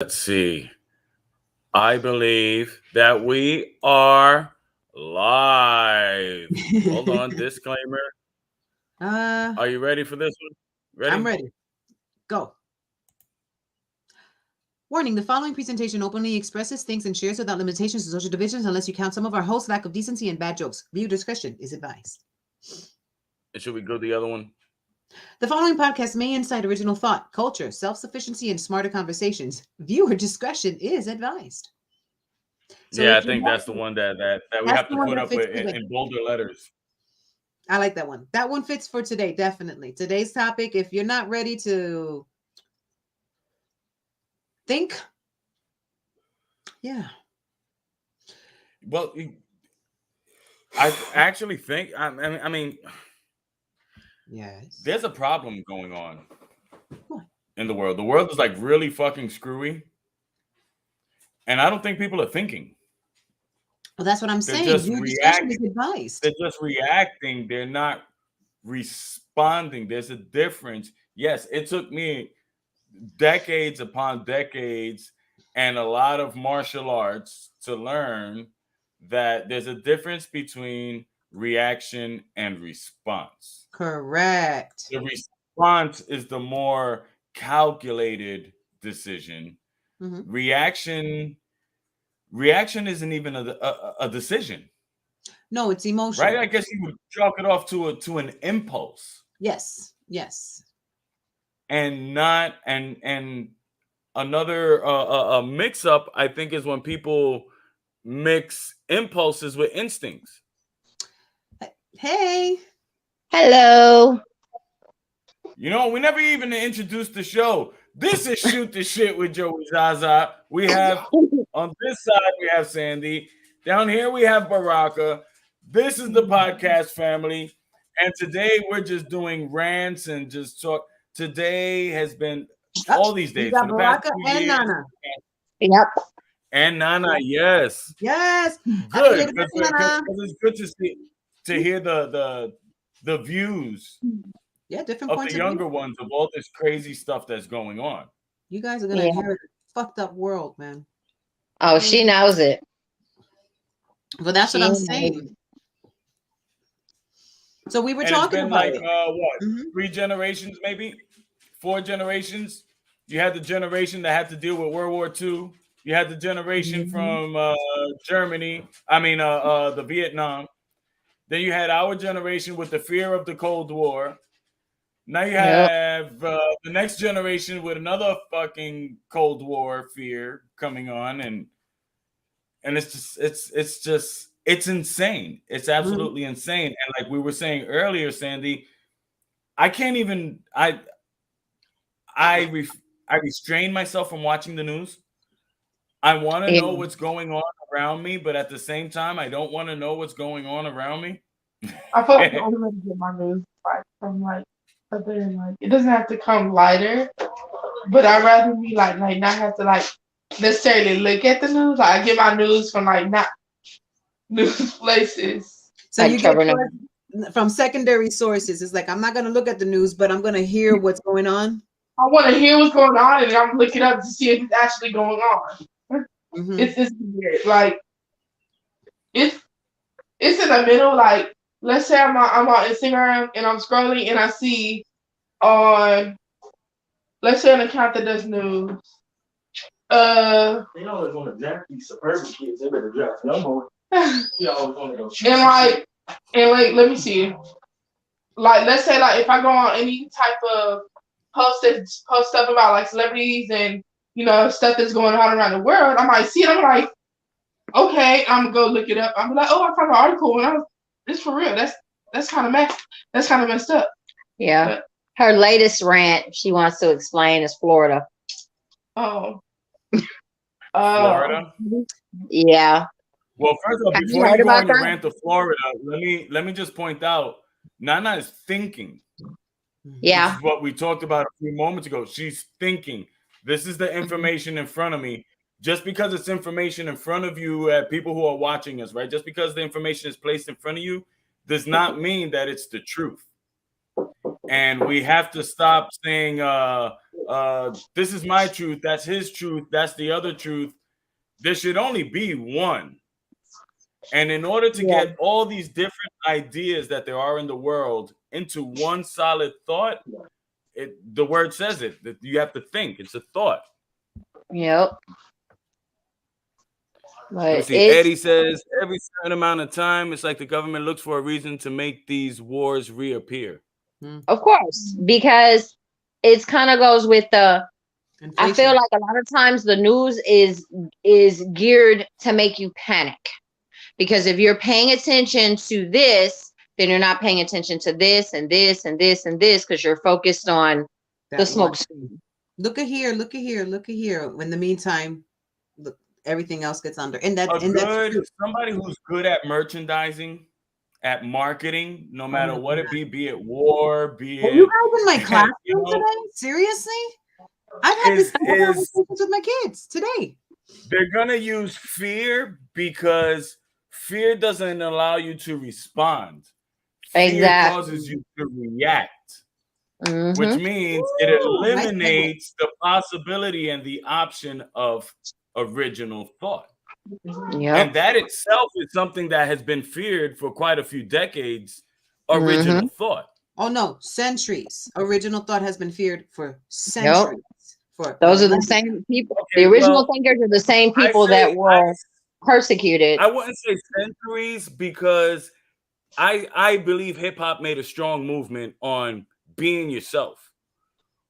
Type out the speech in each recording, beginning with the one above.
Let's see. I believe that we are live. Hold on, disclaimer. uh, Are you ready for this one? I'm Ready? ready. Go. Warning, the following presentation openly expresses, thinks, and shares without limitations to social divisions unless you count some of our hosts' lack of decency and bad jokes. Viewer discretion is advised. And should we go the other one? The following podcast may incite original thought, culture, self-sufficiency, and smarter conversations. Viewer discretion is advised. So Yeah, if I you're think not, that's the one that we that's have the to one put that up fits with in, today. in bolder letters. I like that one. That one fits for today, definitely. Today's topic, if you're not ready to think, yeah. Well, I actually think I mean, Yes. there's a problem going on What? in the world. The world is like really fucking screwy, and I don't think people are thinking. Well, that's what I'm They're saying. just Viewer discretion is reacting. advised. They're just reacting. They're not responding. There's a difference. Yes, it took me decades upon decades and a lot of martial arts to learn that there's a difference between reaction and response. Correct. The response is the more calculated decision. Hmm. Reaction isn't even a decision, No, it's right? I emotional. guess you would chalk it off to an impulse Yes. Yes. and not and another a mix up. I think is when people mix impulses with instincts. Hey. Hello. You know, we never even introduced the show. This is Shoot the Shit with Joey Zaza. We have on this side we have Sandy. Down here we have Baraka. This is the podcast family, and today we're just doing rants and just talk. Today has been Oh, all these you days for got the past Baraka 2 and years. Nana. Yep. And Nana, yes, Yes. Happy good belated because birthday, Nana. it's good to hear the views Yeah, different of points the of view. younger ones of all this crazy stuff that's going on. You guys are gonna Yeah. inherit a fucked up world, man. Oh, she knows it. But that's what She I'm knows saying. So we were And it's talking been about like it. what, Hmm. 3 generations, maybe 4 generations. You had the generation that had to deal with World War II. You had the generation from Germany. I mean, the Vietnam. Then you had our generation with the fear of the Cold War. Now you Yep. have the next generation with another fucking Cold War fear coming on, and it's insane. It's Hmm. absolutely insane. And like we were saying earlier, Sandy, I can't even I re, I restrain myself from watching the news. I want to Yeah. know what's going on around me, but at the same time, I don't want to know what's going on around me. I feel like the only way to get my news is like from like other like it doesn't have to come lighter, but I'd rather be like not have to like necessarily look at the news. Like I get my news from like not news places. So Like you get Trevor knows. from secondary sources. It's like I'm not gonna look at the news, but I'm gonna hear what's going on. I want to hear what's going on and I'm looking up to see if it's actually going on. Hmm. It's weird. Like it's it's in the middle. Like let's say I'm on Instagram and I'm scrolling and I see on let's say an account that does news. They always want to draft these suburban kids. They better draft no more. He always want to go shoot. And like, let me see. Like, let's say like if I go on any type of post stuff about like celebrities and stuff that's going on around the world, I might see it. I'm like, okay, I'm gonna go look it up. I'm like, oh, I found an article and it's for real. That's kind of messed. That's kind of messed up. Yeah. But Her latest rant she wants to explain is Florida. oh, Florida. Yeah. Well, first of all, Have you before heard you go about on your that? rant to Florida, let me just point out, Nana is thinking. Which Yeah. is what we talked about a few moments ago. She's thinking. This is the information in front of me. Just because it's information in front of you, people who are watching us, right? Just because the information is placed in front of you, does not mean that it's the truth. And we have to stop saying, this is my truth, that's his truth, that's the other truth. There should only be one. And in order to Yeah. get all these different ideas that there are in the world into one solid thought, the word says it, that you have to think. It's a thought. Yep. Let me But see. it's Eddie says every certain amount of time, it's like the government looks for a reason to make these wars reappear. of course, because it's kind of goes with the I feel Inflation. like a lot of times the news is geared to make you panic. Because if you're paying attention to this, then you're not paying attention to this and this and this and this because you're focused on the That smoke one. screen. Look at here, look at here, look at here. In the meantime, look, everything else gets under. And that's true. Somebody who's good at merchandising, at marketing, no matter my what it God. be it war, be Were you it guys in my classroom you know, today? Seriously? I've had this conversations with my kids today. they're gonna use fear because fear doesn't allow you to respond. Fear Exactly. causes you to react, Mhm. which means it Ooh, nice eliminates the possibility and the option of original thought. Yep. And that itself is something that has been feared for quite a few decades. Original thought. Oh no, centuries. Original thought has been feared for centuries. For Those are the millennia. same people. Okay, The original well, thinkers are the same I people that were persecuted. I wouldn't say centuries because I believe hip hop made a strong movement on being yourself.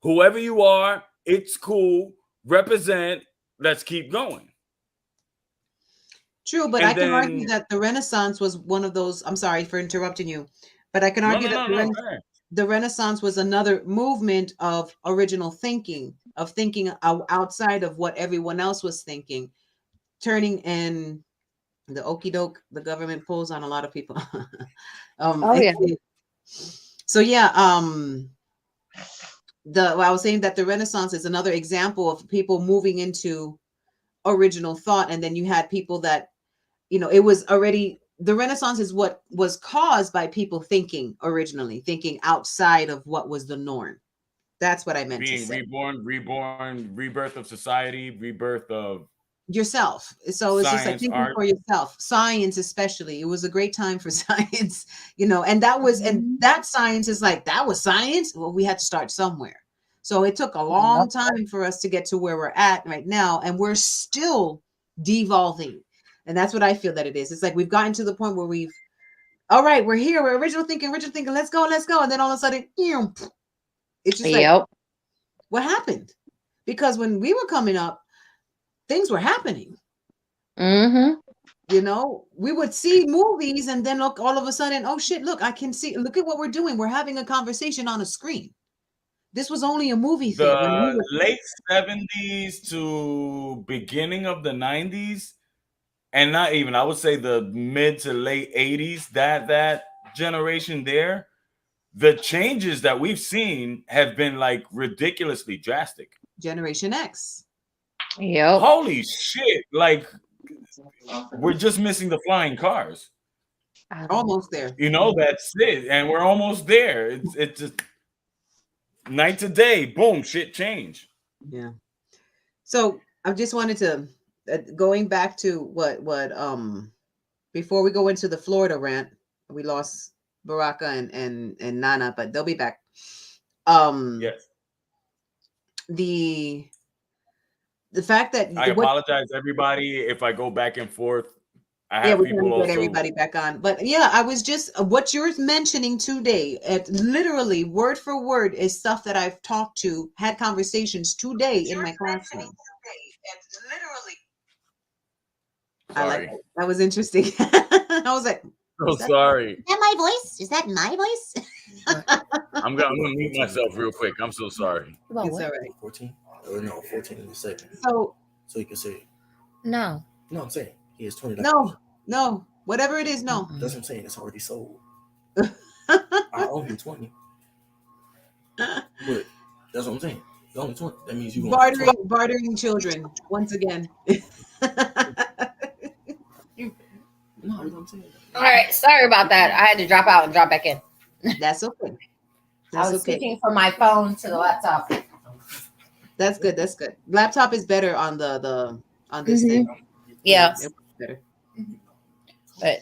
Whoever you are, it's cool. Represent. Let's keep going. True, but And I can argue then that the Renaissance was one of those. I'm sorry for interrupting you, but I can no, argue no, that no, no. Go ahead. the Renaissance was another movement of original thinking, of thinking outside of what everyone else was thinking, turning and the okey doke the government pulls on a lot of people. Oh yeah. So yeah, I was saying that the Renaissance is another example of people moving into original thought, and then you had people that, you know, it was already the Renaissance is what was caused by people thinking originally, thinking outside of what was the norm. That's what I meant to Being say. reborn, rebirth of society, rebirth of Yourself. So it's just like science, thinking art. for yourself. Science, especially. It was a great time for science, you know, and that science is like, that was science. Well, we had to start somewhere. So it took a long time for us to get to where we're at right now, and we're still devolving. And that's what I feel that it is. It's like we've gotten to the point where all right, we're here, we're original thinking, let's go. And then all of a sudden, it's just like, what happened? Because when we were coming up, things were happening. You know, we would see movies and then look, all of a sudden, oh shit, look, I can see, look at what we're doing. We're having a conversation on a screen. This was only a movie thing. When we The were late 70s to beginning of the 90s, and not even, I would say the mid to late 80s, that generation there, the changes that we've seen have been like ridiculously drastic. Generation X. Yep. Holy shit. Like, we're just missing the flying cars. Almost there. You know, that's it. And we're almost there. It's just night to day. Boom, shit change. Yeah. So I just wanted to, going back to what before we go into the Florida rant, we lost Baraka and Nana, but they'll be back. Yes. The fact that I apologize, everybody, if I go back and forth. I have we can people get also everybody back on. But yeah, I was just what you're mentioning today, literally word for word is stuff that I've talked to, had conversations today in my classroom. I like it. That was interesting. I was like, so sorry. Is that my voice? Is that my voice? I'm gonna mute myself real quick. I'm so sorry. It's all right. 14? Or no, 14 in the second. So you can say, No. no, I'm saying he has $20. No, whatever it is, no. That's what I'm saying. It's already sold. I owe him 20. But that's what I'm saying. It's only 20. That means you bartering children once again. No, that's what I'm saying. All right. Sorry about that. I had to drop out and drop back in. That's okay. That's I was okay. switching from my phone to the laptop. That's good. That's good. Laptop is better on the on this thing. Yeah, It works better. but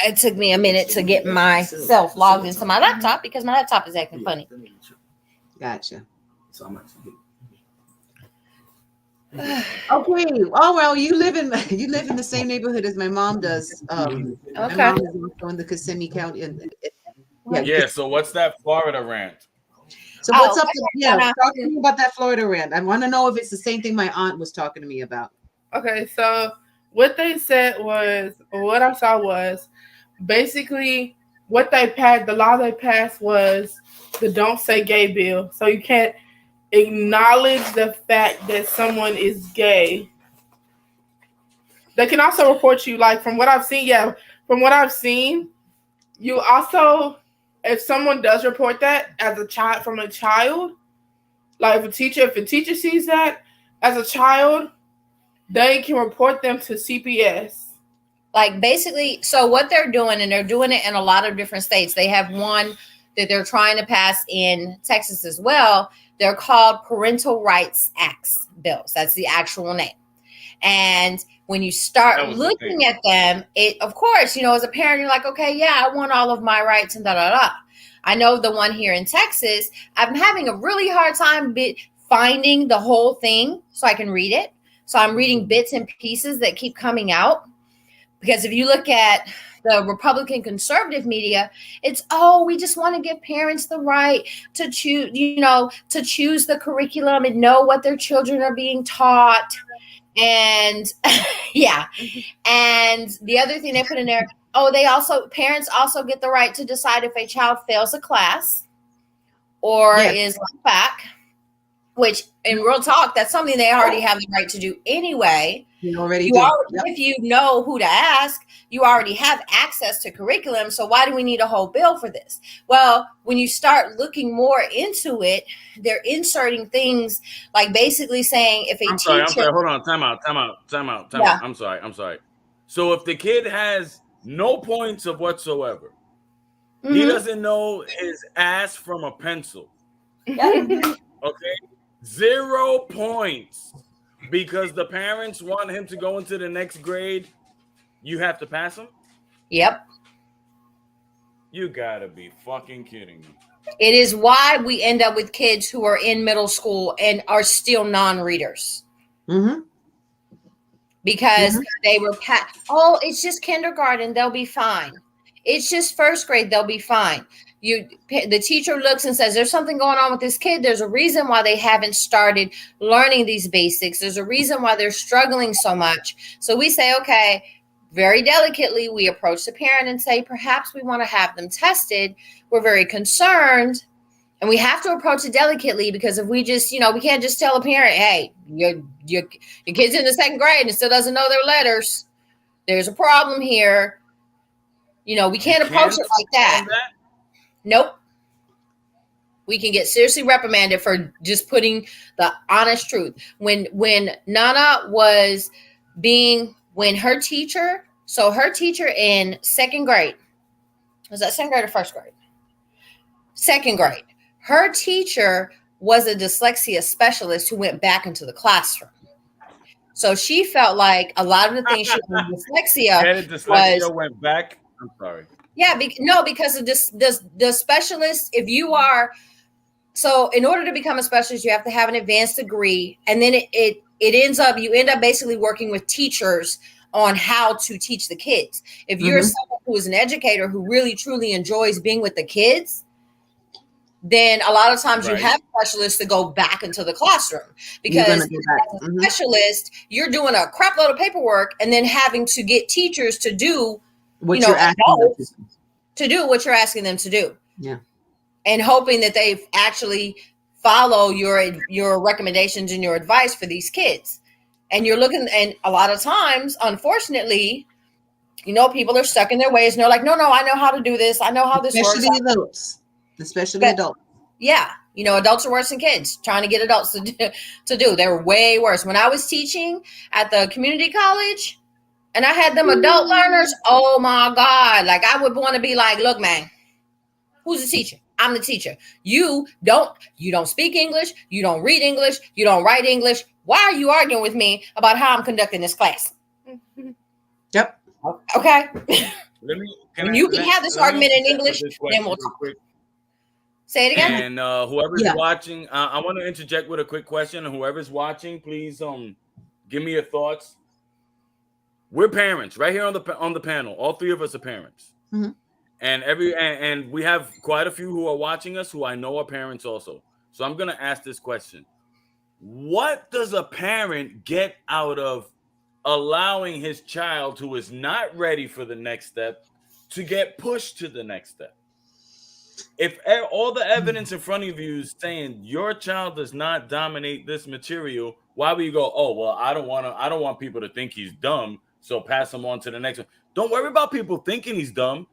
it took me a minute to get myself logged into my laptop because my laptop is acting funny. Gotcha. So I'm actually Okay. Oh well, you live in the same neighborhood as my mom does. My Okay. mom is also in the Kissimmee County. Yeah. So what's that Florida rant? So what's up? no. Talk to me about that Florida rant. I want to know if it's the same thing my aunt was talking to me about. Okay, so what they said was, or what I saw was, basically what they passed, the law they passed was the "Don't Say Gay" bill. So you can't acknowledge the fact that someone is gay. They can also report you, like from what I've seen. Yeah, from what I've seen, you also, if someone does report that as a child, from a child, like if a teacher sees that as a child, they can report them to CPS. Like basically, so what they're doing, and they're doing it in a lot of different states. They have one that they're trying to pass in Texas as well. They're called Parental Rights Acts bills. That's the actual name. And when you start looking at them, it, of course, you know, as a parent, you're like, okay, yeah, I want all of my rights and da da da. I know the one here in Texas, I'm having a really hard time finding the whole thing so I can read it. So I'm reading bits and pieces that keep coming out. Because if you look at the Republican conservative media, it's, oh, we just want to give parents the right to choose, you know, to choose the curriculum and know what their children are being taught. And yeah. And the other thing they put in there, oh, parents also get the right to decide if a child fails a class or is left back, which in real talk, that's something they already have the right to do anyway. If you know who to ask, you already have access to curriculum. So why do we need a whole bill for this? Well, when you start looking more into it, they're inserting things like basically saying if a teacher. I'm sorry. Hold on. Time out. Yeah. I'm sorry. So if the kid has no points of whatsoever, he doesn't know his ass from a pencil. Okay. 0 points. Because the parents want him to go into the next grade, you have to pass him? Yep. You gotta be fucking kidding me. It is why we end up with kids who are in middle school and are still non-readers. Because they were it's just kindergarten, they'll be fine. It's just first grade, they'll be fine. The teacher looks and says, there's something going on with this kid. There's a reason why they haven't started learning these basics. There's a reason why they're struggling so much. So we say, okay, very delicately, we approach the parent and say, perhaps we want to have them tested. We're very concerned. And we have to approach it delicately because if we just, you know, we can't just tell a parent, hey, your kid's in the second grade and still doesn't know their letters. There's a problem here. You know, we can't approach it like that. Nope. We can get seriously reprimanded for just putting the honest truth. When Nana was when her teacher in second grade, was that second grade or first grade? Second grade. Her teacher was a dyslexia specialist who went back into the classroom. So she felt like a lot of the things she had dyslexia went back. I'm sorry. Yeah, because of the specialist, if you are, so in order to become a specialist, you have to have an advanced degree. And then you end up basically working with teachers on how to teach the kids. If you're someone who is an educator who really, truly enjoys being with the kids, then a lot of times you have specialists that go back into the classroom because as a specialist, you're doing a crap load of paperwork and then having to get teachers to do what you're asking them to do. Yeah. And hoping that they actually follow your recommendations and your advice for these kids. And you're looking, and a lot of times, unfortunately, you know, people are stuck in their ways and they're like, no, I know how to do this. I know how this works. Especially adults. Yeah. You know, adults are worse than kids, trying to get adults to do. They're way worse. When I was teaching at the community college and I had them adult learners, oh my God. Like I would want to be like, look, man, who's the teacher? I'm the teacher. You don't speak English. You don't read English. You don't write English. Why are you arguing with me about how I'm conducting this class? Yep. Okay. Can You can have this argument in English, then we'll talk. Quick. Say it again. And whoever's watching, I want to interject with a quick question. And whoever's watching, please give me your thoughts. We're parents right here on the panel. All three of us are parents. Mm-hmm. And we have quite a few who are watching us who I know are parents also. So I'm gonna ask this question: what does a parent get out of allowing his child who is not ready for the next step to get pushed to the next step? If all the evidence in front of you is saying your child does not dominate this material, why would you go, oh, well, I don't want people to think he's dumb, so pass him on to the next one? Don't worry about people thinking he's dumb.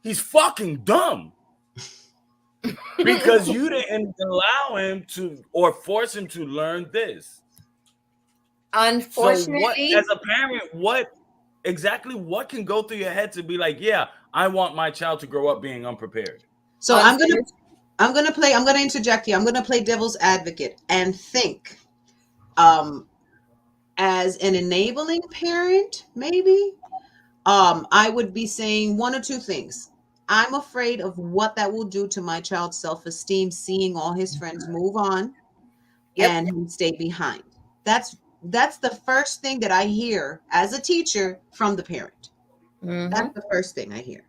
He's fucking dumb. Because you didn't allow him to or force him to learn this. Unfortunately, so as a parent, what can go through your head to be like, yeah, I want my child to grow up being unprepared? So I'm gonna interject here. I'm gonna play devil's advocate and think, as an enabling parent, maybe, I would be saying one or two things. I'm afraid of what that will do to my child's self-esteem, seeing all his friends move on and him stay behind. That's the first thing that I hear as a teacher from the parent. Mm-hmm. That's the first thing I hear.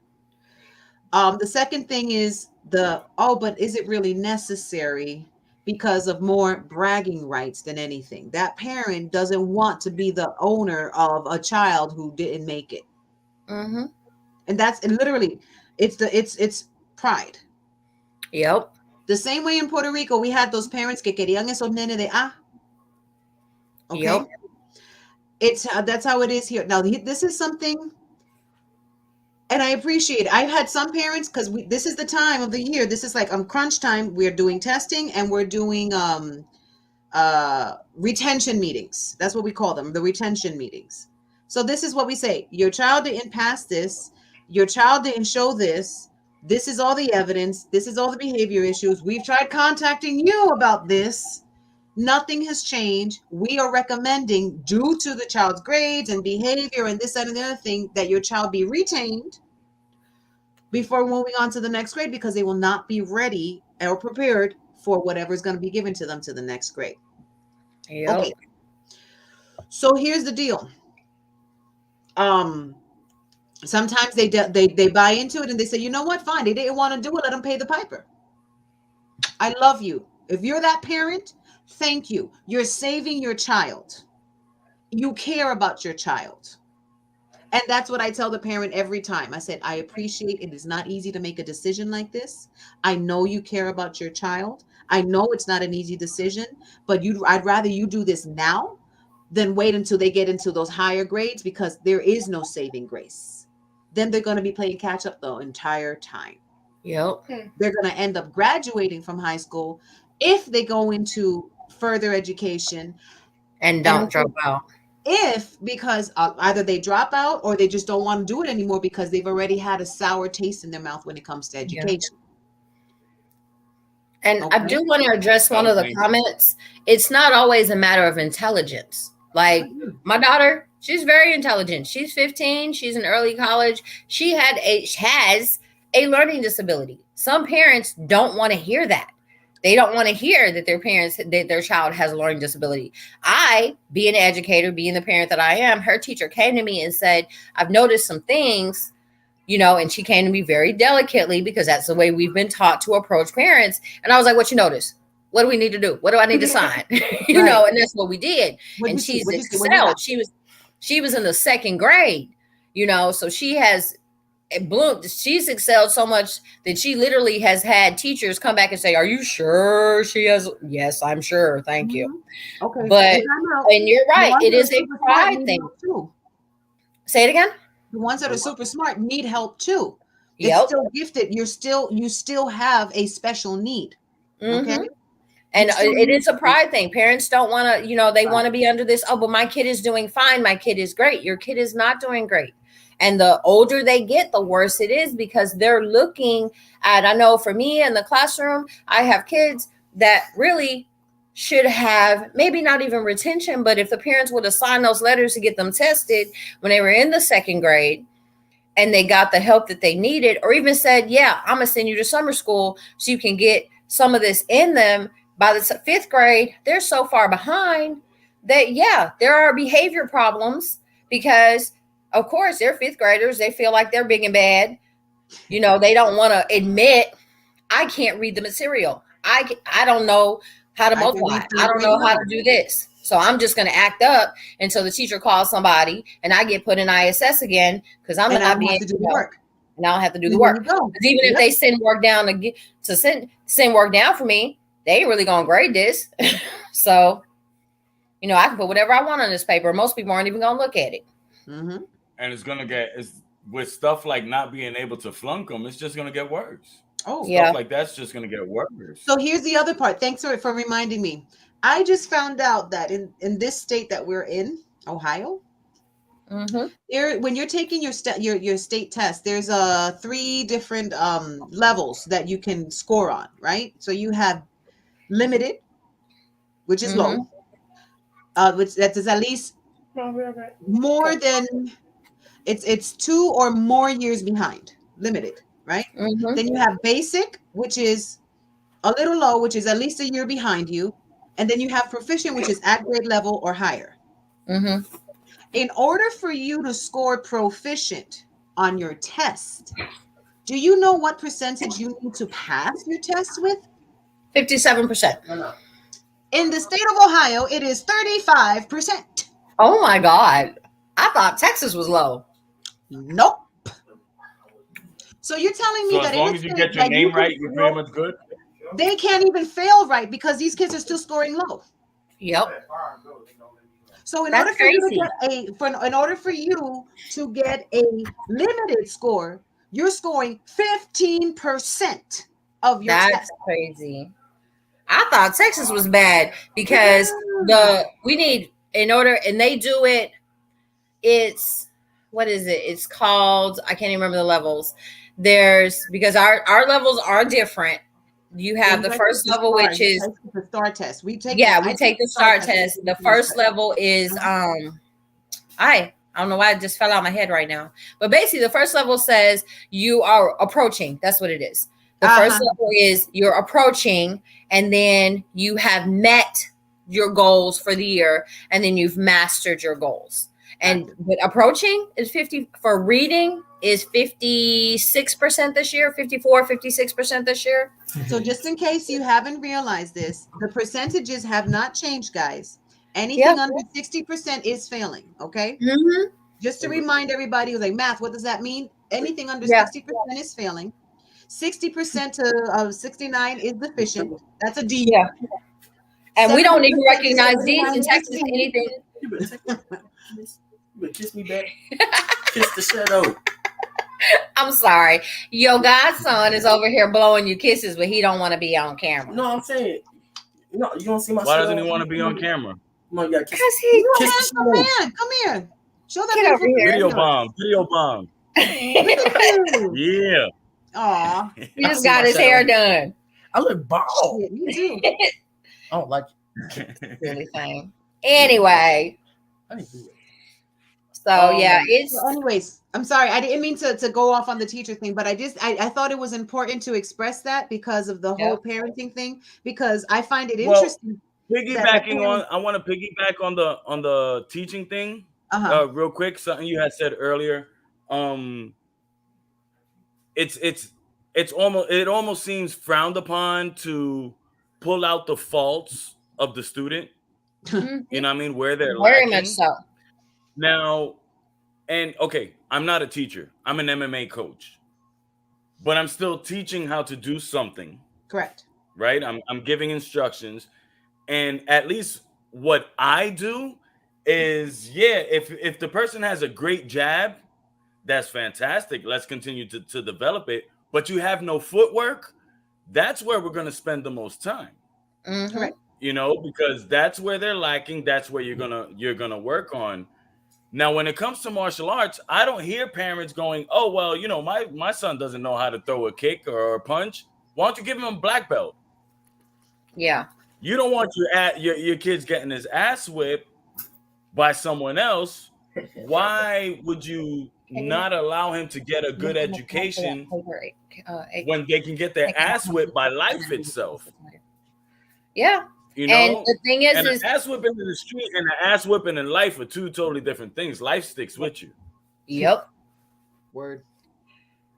The second thing is but is it really necessary, because of more bragging rights than anything? That parent doesn't want to be the owner of a child who didn't make it. Mm-hmm. And literally, it's pride. Yep. The same way in Puerto Rico, we had those parents que querían esos nenes de Okay. Yep. That's how it is here. Now, this is something. And I appreciate it. I've had some parents, because this is the time of the year. This is like crunch time. We're doing testing and we're doing retention meetings. That's what we call them, the retention meetings. So this is what we say: your child didn't pass this. Your child didn't show this. This is all the evidence. This is all the behavior issues. We've tried contacting you about this. Nothing has changed. We are recommending, due to the child's grades and behavior and this, that, and the other thing, that your child be retained before moving on to the next grade, because they will not be ready or prepared for whatever is going to be given to them to the next grade. Yep. Okay. So here's the deal. Sometimes they buy into it and they say, you know what? Fine. They didn't want to do it. Let them pay the piper. I love you. If you're that parent, thank you. You're saving your child. You care about your child. And that's what I tell the parent every time. I said, I appreciate it is not easy to make a decision like this. I know you care about your child. I know it's not an easy decision, but I'd rather you do this now than wait until they get into those higher grades, because there is no saving grace. Then they're going to be playing catch up the entire time. Yep. They're going to end up graduating from high school if they go into further education And don't drop out. Because either they drop out or they just don't want to do it anymore because they've already had a sour taste in their mouth when it comes to education. And I do want to address one of the comments. It's not always a matter of intelligence. Like my daughter, she's very intelligent. She's 15. She's in early college. She has a learning disability. Some parents don't want to hear that. They don't want to hear that their child has a learning disability. I, being an educator, being the parent that I am, her teacher came to me and said, I've noticed some things, and she came to me very delicately, because that's the way we've been taught to approach parents. And I was like, what you notice? What do we need to do? What do I need to sign? And that's what we did. And she's excelled. She was in the second grade, so she has bloomed. She's excelled so much that she literally has had teachers come back and say, are you sure she has? Yes, I'm sure. Thank you. Okay. But, and you're right. It is a pride thing. Say it again. The ones that are super smart need help too. It's still gifted. You still have a special need. Okay. And it is a pride thing. Parents don't want to, they want to be under this. Oh, but my kid is doing fine. My kid is great. Your kid is not doing great. And the older they get, the worse it is, because they're looking at, I know for me in the classroom, I have kids that really should have maybe not even retention, but if the parents would have signed those letters to get them tested when they were in the second grade and they got the help that they needed, or even said, yeah, I'm going to send you to summer school so you can get some of this in them, by the fifth grade, they're so far behind that, yeah, there are behavior problems because, of course, they're fifth graders. They feel like they're big and bad. You know, they don't want to admit, I can't read the material. I don't know how to multiply. I don't know how to do this. So I'm just going to act up until the teacher calls somebody and I get put in ISS again because I'm not being able to do the work. And I don't have to do the work. Because even if they send work down to send work down for me, they ain't really going to grade this. So, you know, I can put whatever I want on this paper. Most people aren't even going to look at it. Mm-hmm. And it's going to get, with stuff like not being able to flunk them, it's just going to get worse. Oh, stuff like that's just going to get worse. So here's the other part. Thanks for reminding me. I just found out that in this state that we're in, Ohio, when you're taking your state test, there's 3 different levels that you can score on, right? So you have limited, which is low, which that is at least more than it's 2 or more years behind. Limited, right? Then you have basic, which is a little low, which is at least a year behind you. And then you have proficient, which is at grade level or higher. In order for you to score proficient on your test, do you know what percentage you need to pass your test with? 57%. In the state of Ohio, it is 35%. Oh my God. I thought Texas was low. Nope. So you're telling me that as long as you get your name right, you're pretty much good? They can't even fail right because these kids are still scoring low. Yep. So in order for you to get a limited score, you're scoring 15% of your test. That's crazy. I thought Texas was bad because we need, in order, and they do it, it's, what is it? It's called, I can't even remember the levels. Because our levels are different. You have the first level, which is the STAR test. We take the STAR test. The first level is I don't know why it just fell out of my head right now. But basically, the first level says you are approaching. That's what it is. The first level is you're approaching, and then you have met your goals for the year, and then you've mastered your goals. And but approaching is 50 for reading is 56% this year, 56% this year. So just in case you haven't realized this, the percentages have not changed, guys. Anything under 60% is failing. Okay. Just to remind everybody, like math, what does that mean? Anything under 60% is failing. 60% to 69 is deficient. That's a D. Yeah. And we don't even recognize D's in Texas. Anything. You better kiss me back. Kiss the shadow. I'm sorry. Your godson is over here blowing you kisses, but he don't want to be on camera. No, I'm saying, you don't see my. Why doesn't he want to be on camera? No, you got kiss. Because he kiss come here. Show that over here. Video bomb. Yeah. Aw. He just got his hair done. I look bald. Yeah, me too. I don't like it. Really thing. Anyway. I didn't do it. So it's. So anyways, I'm sorry. I didn't mean to go off on the teacher thing, but I thought it was important to express that because of the whole parenting thing. Because I find it interesting. Piggybacking on, I want to piggyback on the teaching thing. Real quick, something you had said earlier. It almost seems frowned upon to pull out the faults of the student. You know what I mean? Where they're very lacking. Much so. Now, and okay, I'm not a teacher. I'm an MMA coach, but I'm still teaching how to do something. Correct. Right? I'm giving instructions, and at least what I do is, if the person has a great jab, that's fantastic. Let's continue to develop it. But you have no footwork, that's where we're going to spend the most time. Correct. You know, because that's where they're lacking. That's where you're gonna work on. Now, when it comes to martial arts, I don't hear parents going, "Oh, well, my son doesn't know how to throw a kick or a punch. Why don't you give him a black belt?" Yeah. You don't want your kids getting his ass whipped by someone else. Why would you not allow him to get a good education when they can get their ass whipped by life itself? Yeah. You And know, the thing is, and an ass whipping in the street and an ass whipping in life are two totally different things. Life sticks with you. yep. Word.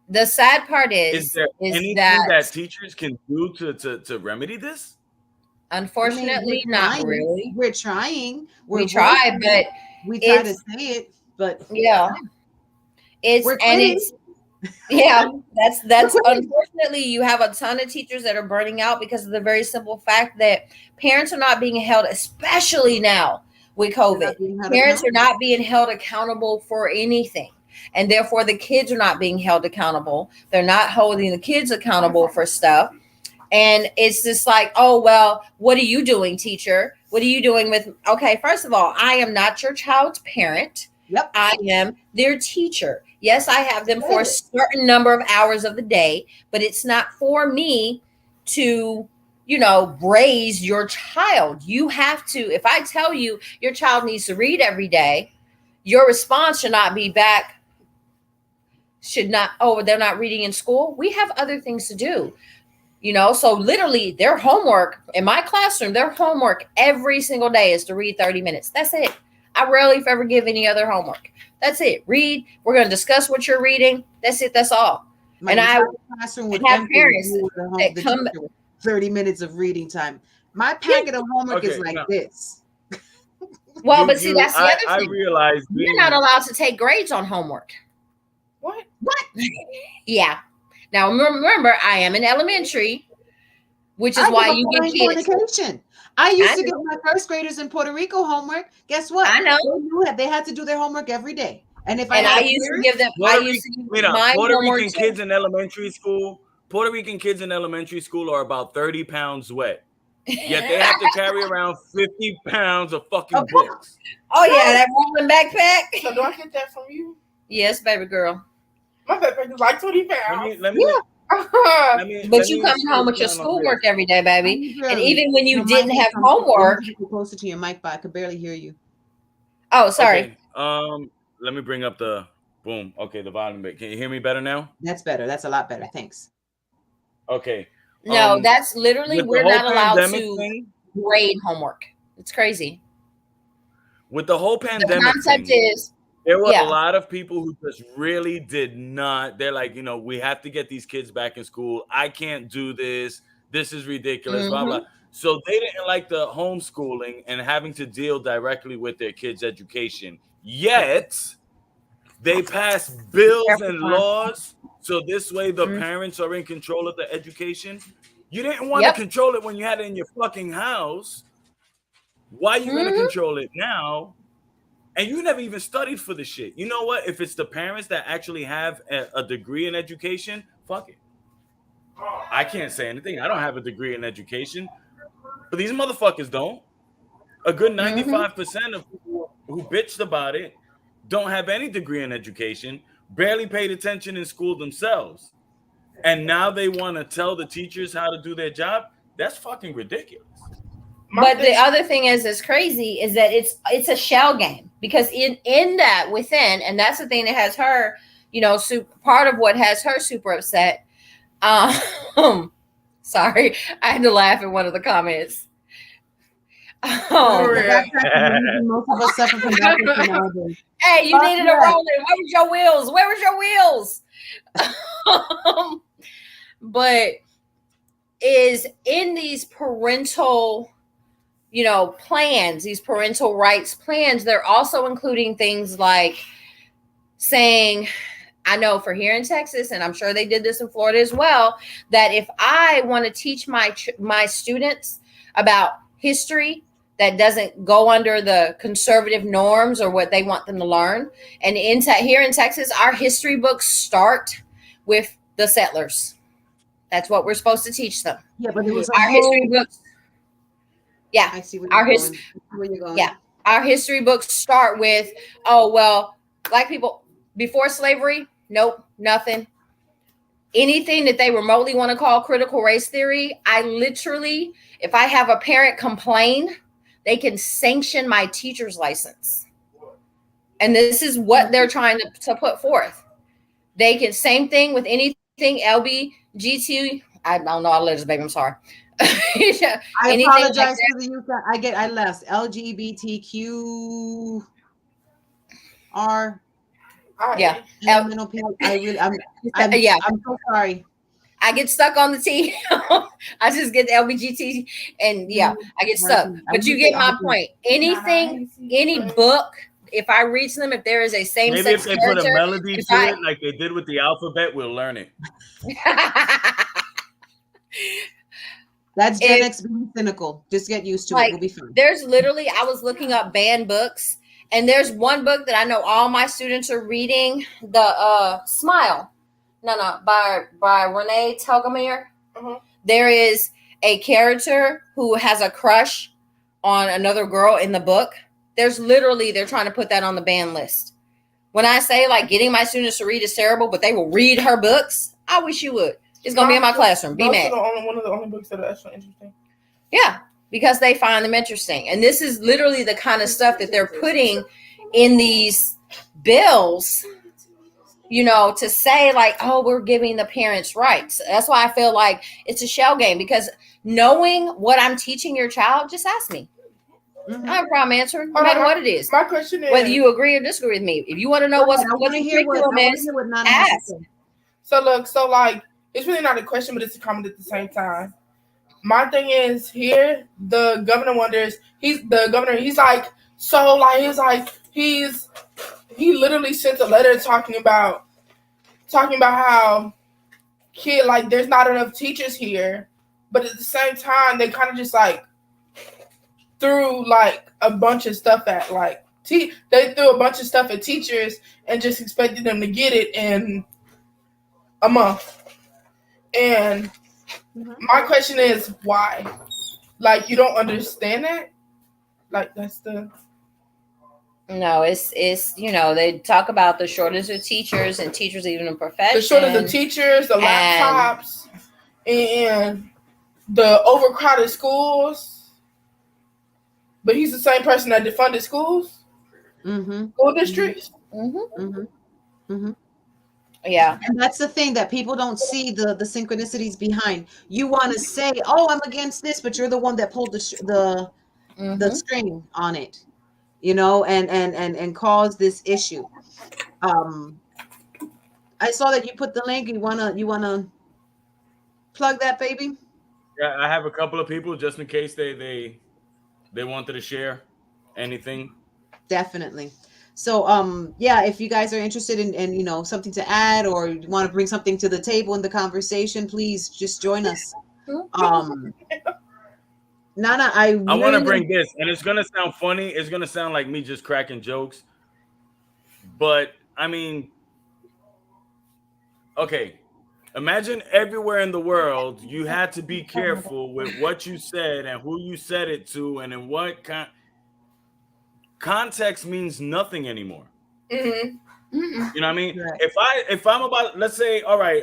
The sad part Is there anything that teachers can do to remedy this? Unfortunately, we're not trying. really. We're trying. We try, working. but we try to it's say it, but yeah, we're quitting. yeah. That's unfortunately, you have a ton of teachers that are burning out because of the very simple fact that parents are not being held, especially now with COVID. Parents are not being held accountable for anything. And therefore, the kids are not being held accountable. They're not holding the kids accountable for stuff. And it's just like, oh, well, what are you doing, teacher? What are you doing with? Okay, first of all, I am not your child's parent. Yep. I am their teacher. Yes, I have them for a certain number of hours of the day, but it's not for me to, raise your child. You have to, if I tell you your child needs to read every day, your response should not be back. Oh, they're not reading in school. We have other things to do. So literally their homework in my classroom, their homework every single day is to read 30 minutes. That's it. I rarely if ever give any other homework. That's it. Read. We're going to discuss what you're reading. That's it. That's all. And I classroom would have parents that come 30 minutes of reading time. My packet of homework is like this. Well, but see, that's the other thing. I realize you're not allowed to take grades on homework. What? Yeah. Now, remember, I am in elementary, which is why you get kids. I used to give my first graders in Puerto Rico homework. Guess what? I know. They knew that they had to do their homework every day. And if I used to give them, Puerto Rican kids in elementary school. Puerto Rican kids in elementary school are about 30 pounds wet. Yet they have to carry around 50 pounds of fucking books. Oh yeah, that rolling backpack. So do I get that from you? Yes, baby girl. My backpack is like 20 pounds. Let me, but you come home with your schoolwork every day, baby. And even when you didn't have homework. Closer to your mic, but I could barely hear you. Oh, sorry. Okay. Let me bring up the boom. Okay, the volume bit. Can you hear me better now? That's better. That's a lot better. Thanks. Okay. No, that's literally we're not allowed to grade homework. It's crazy. With the whole pandemic, the concept is there were a lot of people who just really did not. They're like, we have to get these kids back in school. I can't do this. This is ridiculous. Blah blah. So they didn't like the homeschooling and having to deal directly with their kids' education. Yet they passed bills and laws so this way the parents are in control of the education. You didn't want to control it when you had it in your fucking house. Why are you going to control it now? And you never even studied for the shit. You know what? If it's the parents that actually have a degree in education, fuck it. I can't say anything. I don't have a degree in education. But these motherfuckers don't. A good 95% of people who bitched about it don't have any degree in education, barely paid attention in school themselves. And now they want to tell the teachers how to do their job. That's fucking ridiculous. But the other thing is crazy is that it's a shell game, because in that within, and that's the thing that has her, part of what has her super upset. Sorry, I had to laugh at one of the comments. Most of us suffer from that. Hey, you needed a rolling. Where was your wheels? Where was your wheels? But is in these parental, plans, these parental rights plans, they're also including things like saying, I know for here in Texas, and I'm sure they did this in Florida as well, that if I want to teach my students about history that doesn't go under the conservative norms or what they want them to learn, and here in Texas, our history books start with the settlers. That's what we're supposed to teach them. Yeah, but it was our history books. Yeah, I see where you're going. Yeah, our history books start with, oh, well, black people before slavery, nope, nothing. Anything that they remotely want to call critical race theory, I literally, if I have a parent complain, they can sanction my teacher's license. And this is what they're trying to put forth. They can, same thing with anything LBGT. I don't know how to letters, baby. I'm sorry. I Anything apologize like to the youth. I left LGBTQR. Yeah. I'm so sorry. I get stuck on the T. I just get the LBGT and I get stuck. But you get my point. Anything, any book, if I reach them, if there is a same Maybe if sex they put a melody to it like they did with the alphabet, we'll learn it. That's Gen X being cynical. Just get used to it. We'll be fine. There's literally, I was looking up banned books, and there's one book that I know all my students are reading, the Smile. By Renee Telgemeier. Mm-hmm. There is a character who has a crush on another girl in the book. There's literally, they're trying to put that on the ban list. When I say like getting my students to read is terrible, but they will read her books, I wish you would. It's going to be in my classroom. Be mad. One of the only books that are actually interesting. Yeah, because they find them interesting. And this is literally the kind of stuff that they're putting in these bills, you know, to say like, oh, we're giving the parents rights. That's why I feel like it's a shell game, because knowing what I'm teaching your child, just ask me. Mm-hmm. I have a problem answering, no matter what it is. My question is, whether you agree or disagree with me. If you want to know what the curriculum is, ask. So look, so like, it's really not a question, but it's a comment at the same time. My thing is here, the governor wonders, he literally sent a letter talking about how there's not enough teachers here, but at the same time they kind of just like threw like a bunch of stuff at they threw a bunch of stuff at teachers and just expected them to get it in a month. And my question is, why? Like, you don't understand that? Like, that's the... No, it's you know, they talk about the shortage of teachers and teachers even in profession. The shortage of teachers, the laptops, and the overcrowded schools. But he's the same person that defunded schools, school districts. Yeah, and that's the thing that people don't see the synchronicities behind. You want to say, "Oh, I'm against this," but you're the one that pulled the string on it, you know, and caused this issue. I saw that you put the link. You wanna plug that, baby? Yeah, I have a couple of people just in case they wanted to share anything. Definitely. So, yeah, if you guys are interested in you know, something to add, or you want to bring something to the table in the conversation, please just join us. Nana, I want to bring this, and it's gonna sound funny. It's gonna sound like me just cracking jokes, but I mean, okay. Imagine everywhere in the world you had to be careful with what you said and who you said it to, and in what context means nothing anymore. You know what I mean? Right. If I'm about, let's say, all right,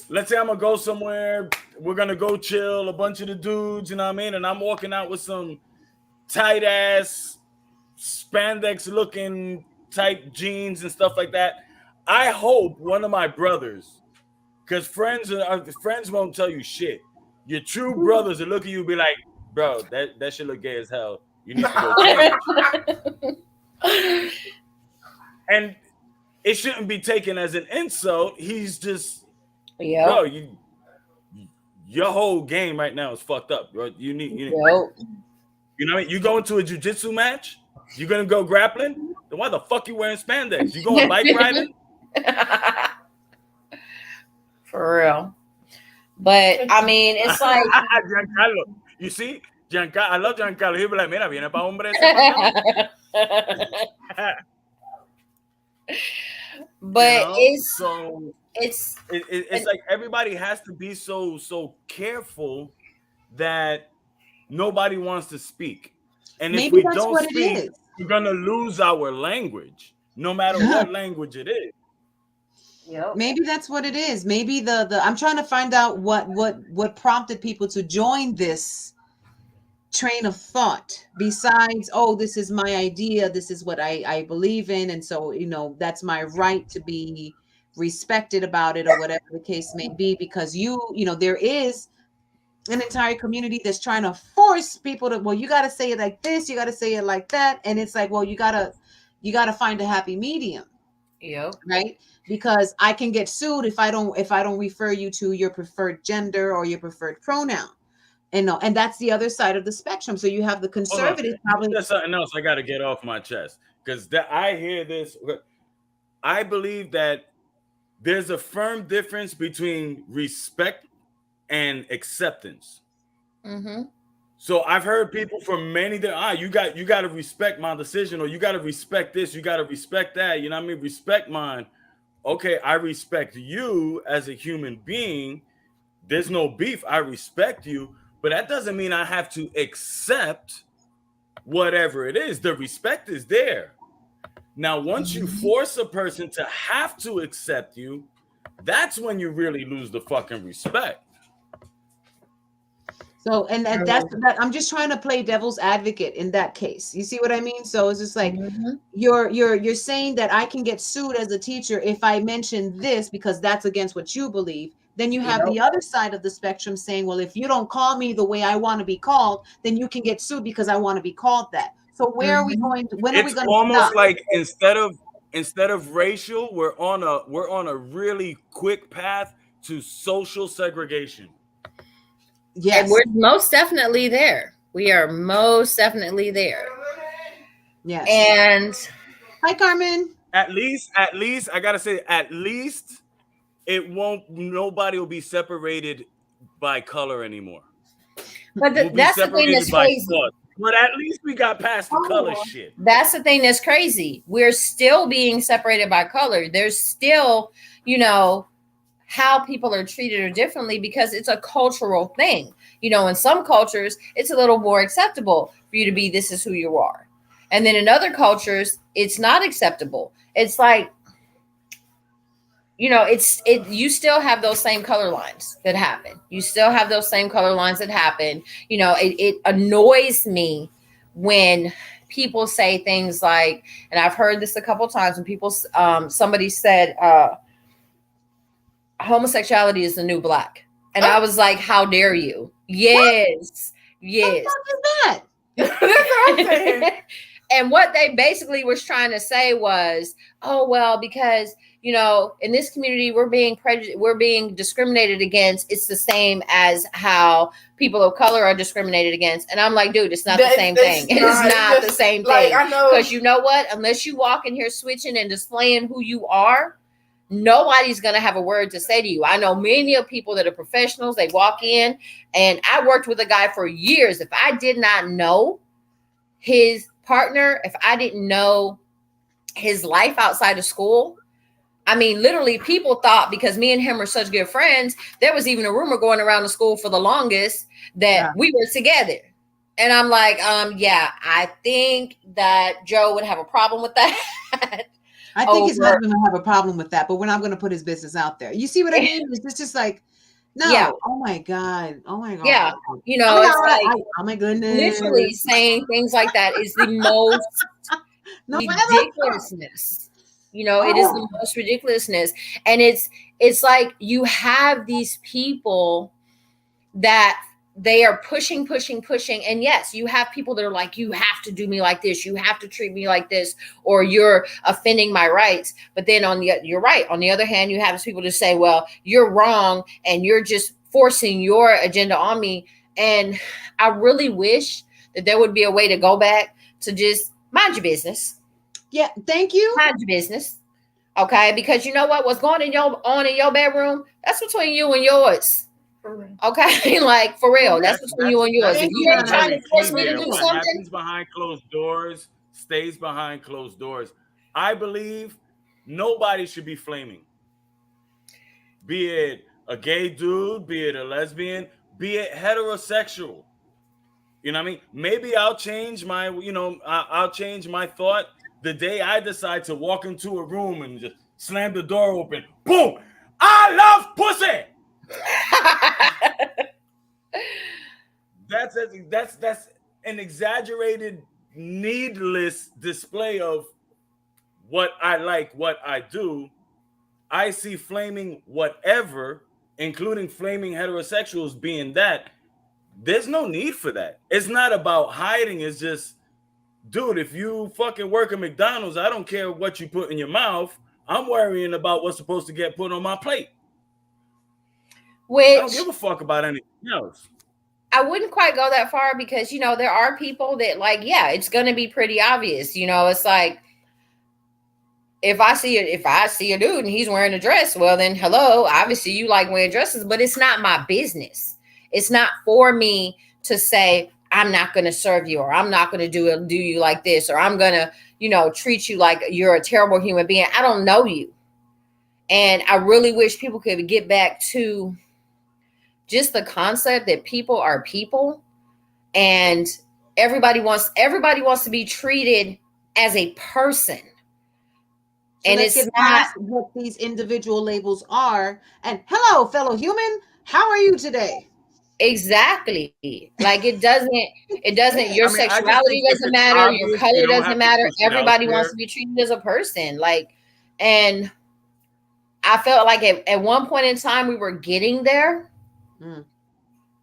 let's say I'm gonna go somewhere, we're gonna go chill, a bunch of the dudes, you know what I mean? And I'm walking out with some tight ass spandex looking type jeans and stuff like that. I hope one of my brothers, because friends won't tell you shit. Your true brothers will look at you and be like, bro, that shit look gay as hell. You need to go change. And it shouldn't be taken as an insult. He's just, bro, your whole game right now is fucked up, bro. You know what I mean? You go into a jiu-jitsu match, you're gonna go grappling, then why the fuck you wearing spandex? You going bike riding? For real. But I mean, it's like Giancarlo. You see, Giancarlo. I love Giancarlo. He'll be like, "Mira, viene pa hombre." But it's like everybody has to be so careful that nobody wants to speak. And if Maybe we that's don't what it speak, is. we're gonna lose our language, no matter what language it is. Yep. Maybe that's what it is. Maybe the I'm trying to find out what prompted people to join this train of thought, besides, oh, this is my idea, this is what I believe in, and so, that's my right to be respected about it, or whatever the case may be, because there is an entire community that's trying to force people to, well, you got to say it like this, you got to say it like that, and it's like, well, you got to find a happy medium. Yep. Right? Because I can get sued if I don't refer you to your preferred gender or your preferred pronoun. And that's the other side of the spectrum. So you have the Hold on. conservatives probably. There's something else I got to get off my chest, because I hear this. I believe that there's a firm difference between respect and acceptance. Mm-hmm. So I've heard people from many that you got to respect my decision, or you got to respect this, you got to respect that. You know what I mean? Respect mine. Okay, I respect you as a human being. There's no beef. I respect you, but that doesn't mean I have to accept whatever it is. The respect is there. Now, once you force a person to have to accept you, that's when you really lose the fucking respect. So, and that's that. I'm just trying to play devil's advocate in that case. You see what I mean? So it's just like, you're saying that I can get sued as a teacher if I mention this because that's against what you believe. Then you have the other side of the spectrum saying, well, if you don't call me the way I want to be called, then you can get sued because I want to be called that. So where are we going? When are we It's going to almost stop? like instead of racial, we're on a really quick path to social segregation. Yes. And we're most definitely there. We are most definitely there. Yes. And hi, Carmen. At least, I gotta say, at least nobody will be separated by color anymore. but We'll be that's the thing separated that's by crazy. blood. But at least we got past the color shit. That's the thing that's crazy. We're still being separated by color. There's still, how people are treated or differently because it's a cultural thing. In some cultures, it's a little more acceptable for you to be, this is who you are. And then in other cultures, it's not acceptable. It's like, you still have those same color lines that happen. You still have those same color lines that happen. It annoys me when people say things like, and I've heard this a couple times when people, somebody said, homosexuality is the new black. And I was like, how dare you? Yes. Yes. What the fuck is that? That's what I'm saying. And what they basically was trying to say was, oh, well, because, in this community, we're being discriminated against. It's the same as how people of color are discriminated against. And I'm like, dude, it's not the same thing. It is not the same thing. I know. Because you know what? Unless you walk in here switching and displaying who you are, nobody's going to have a word to say to you. I know many of people that are professionals. They walk in, and I worked with a guy for years. If I did not know his partner, if I didn't know his life outside of school, I mean, literally people thought, because me and him are such good friends, there was even a rumor going around the school for the longest that we were together. And I'm like, yeah, I think that Joe would have a problem with that. I think his husband will have a problem with that, but we're not going to put his business out there. You see what I mean? It's just like, no. Yeah. Oh my God. Oh my God. Yeah. Oh my goodness. Literally saying things like that is the most ridiculousness. It is the most ridiculousness. And it's like you have these people that they are pushing. And yes, you have people that are like, you have to do me like this. You have to treat me like this, or you're offending my rights. But then you're right. On the other hand, you have people to say, well, you're wrong and you're just forcing your agenda on me. And I really wish that there would be a way to go back to just mind your business. Yeah. Thank you. Mind your business. Okay. Because you know what's going on in your bedroom? That's between you and yours. Okay, like for real, that's between you and yours. If you ain't trying to force me to do what something, happens behind closed doors stays behind closed doors. I believe nobody should be flaming. Be it a gay dude, be it a lesbian, be it heterosexual. You know what I mean? Maybe I'll change my, I'll change my thought the day I decide to walk into a room and just slam the door open. Boom! I love pussy. That's an exaggerated, needless display of what I like, what I do. I see flaming whatever, including flaming heterosexuals being that. There's no need for that. It's not about hiding. It's just, dude, if you fucking work at McDonald's, I don't care what you put in your mouth. I'm worrying about what's supposed to get put on my plate. I don't give a fuck about anything else. I wouldn't quite go that far because, there are people that like, yeah, it's going to be pretty obvious. It's like, if I see a dude and he's wearing a dress, well then, hello, obviously you like wearing dresses, but it's not my business. It's not for me to say, I'm not going to serve you, or I'm not going to do you like this, or I'm going to, treat you like you're a terrible human being. I don't know you. And I really wish people could get back to just the concept that people are people, and everybody wants to be treated as a person. So and let's it's get not past what these individual labels are. And hello, fellow human, how are you today? exactly like it doesn't your sexuality doesn't matter, obvious, your color doesn't matter. Everybody wants there. to be treated as a person. And I felt like at one point in time we were getting there.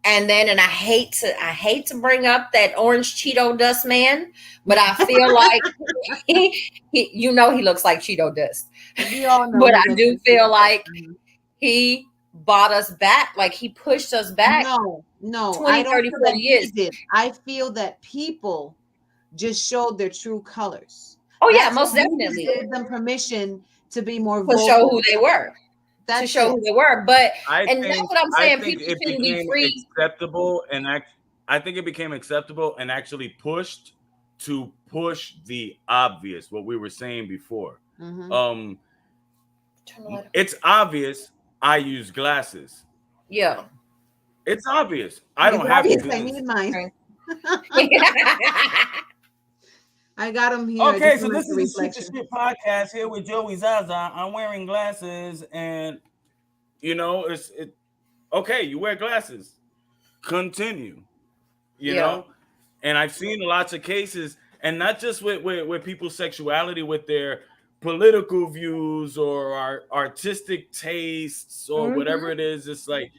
And I hate to bring up that orange Cheeto dust man, but I feel like he looks like Cheeto dust. We all know. But I do feel like he bought us back, like he pushed us back. No, 20, I don't 30, feel 40 that years. he did. I feel that people just showed their true colors. Oh, That's yeah, most what definitely. gave them permission to be more To vocal. show who they were. That's to show it. who they were. But I that's what I'm saying. think People it shouldn't be became free. acceptable, and I think it became acceptable and actually pushed to push the obvious, what we were saying before. It's obvious I use glasses. Yeah. It's obvious. I don't have to do I this. need mine. I got them here. Okay, so this is the Shoot the Shit podcast here with Joey Zaza. I'm wearing glasses, and it's okay. You wear glasses. Continue. You know, and I've seen lots of cases, and not just with people's sexuality, with their political views or artistic tastes or whatever it is. It's like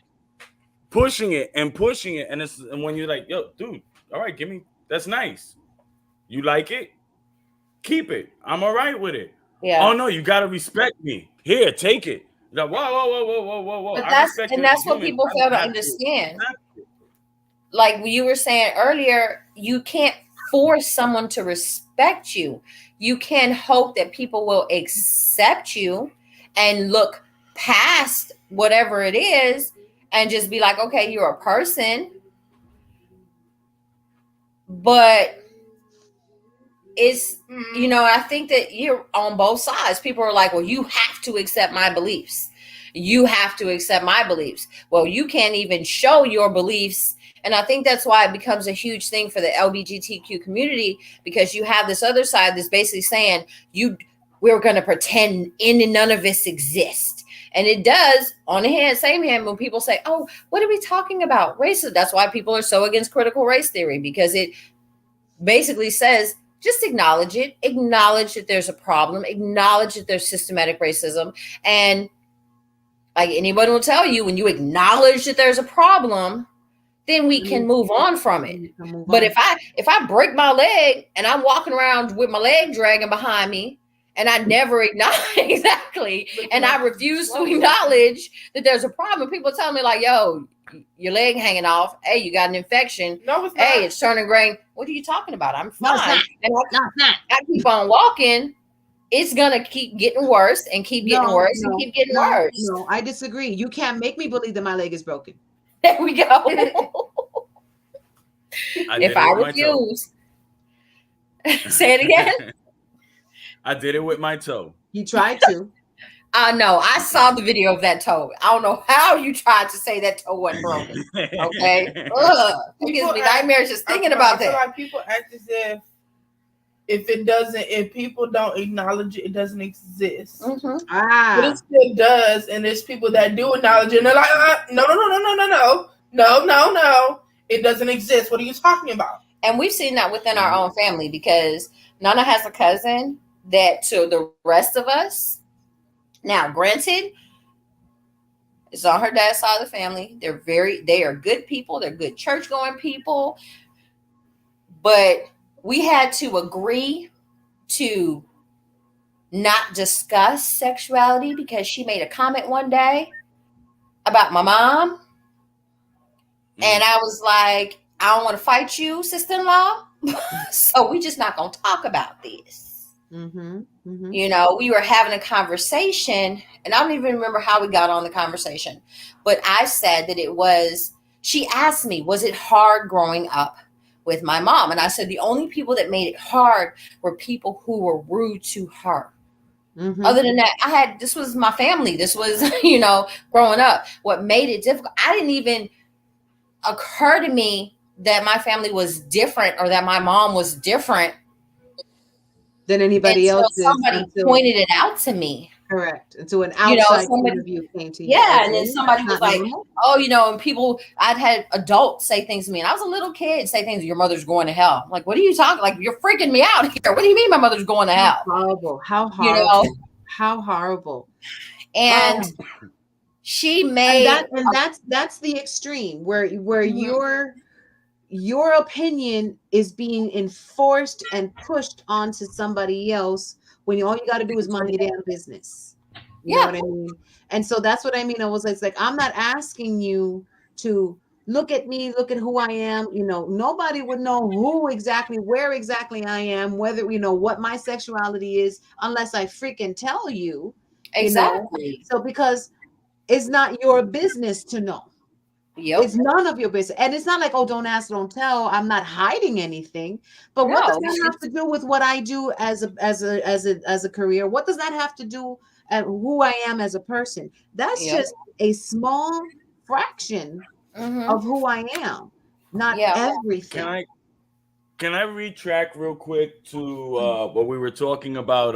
pushing it, and when you're like, yo, dude, all right, give me, that's nice. You like it? Keep it. I'm all right with it. Yeah. Oh no, you gotta respect me. Here, take it. Like, whoa. But that's what people fail to understand. Like you were saying earlier, you can't force someone to respect you. You can hope that people will accept you and look past whatever it is and just be like, okay, you're a person. But it's, I think that you're on both sides. People are like, well, you have to accept my beliefs. You have to accept my beliefs. Well, you can't even show your beliefs. And I think that's why it becomes a huge thing for the LGBTQ community, because you have this other side that's basically saying we're going to pretend none of this exists. And it does, on the same hand, when people say, oh, what are we talking about? Racism. That's why people are so against critical race theory, because it basically says, just acknowledge it, acknowledge that there's a problem, acknowledge that there's systematic racism. And like anybody will tell you, when you acknowledge that there's a problem, then we can move on from it. But if I break my leg and I'm walking around with my leg dragging behind me, and I never acknowledge exactly, and I refuse to acknowledge that there's a problem, people tell me like, yo, your leg hanging off. Hey, you got an infection. No, it's not. Hey, it's turning gray. What are you talking about? I'm fine. No, it's not. I keep on walking. It's gonna keep getting worse and keep getting worse and keep getting worse. No, I disagree. You can't make me believe that my leg is broken. There we go. If I refuse, say it again. I did it with my toe. He tried to. I know. I saw the video of that toe. I don't know how you tried to say that toe wasn't broken. Okay. Ugh. It gives me nightmares just thinking about I feel that. like people act as if people don't acknowledge it, it doesn't exist. Mm-hmm. But it still does, and there's people that do acknowledge it, and they're like, no, it doesn't exist. What are you talking about? And we've seen that within our own family because Nana has a cousin that to the rest of us, now granted, it's on her dad's side of the family. They are good people. They're good church going people. But we had to agree to not discuss sexuality because she made a comment one day about my mom. And I was like, I don't want to fight you, sister-in-law. So we just not going to talk about this. Mm-hmm. Mm-hmm. You know, we were having a conversation and I don't even remember how we got on the conversation, but I said that she asked me, was it hard growing up with my mom? And I said, the only people that made it hard were people who were rude to her. Mm-hmm. Other than that, this was my family. This was, growing up. What made it difficult, I didn't even occur to me that my family was different or that my mom was different than anybody else. Somebody pointed it out to me. Correct. Until an outside point of view came to you. Yeah, and then somebody was like, oh, and people, I'd had adults say things to me, and I was a little kid, say things, your mother's going to hell. I'm like, what are you talking? Like, you're freaking me out here. What do you mean my mother's going to hell? Horrible. How horrible. How horrible. And she made and that's the extreme where your opinion is being enforced and pushed onto somebody else when all you got to do is mind your damn business. You know what I mean? And so that's what I mean. It's like, I'm not asking you to look at me, look at who I am. Nobody would know where exactly I am, whether, what my sexuality is, unless I freaking tell you. Exactly. So because it's not your business to know. Yep. It's none of your business. And it's not like, oh, don't ask, don't tell. I'm not hiding anything. But what does that have to do with what I do as a career? What does that have to do with who I am as a person? That's just a small fraction of who I am, not everything. Can I retract real quick to what we were talking about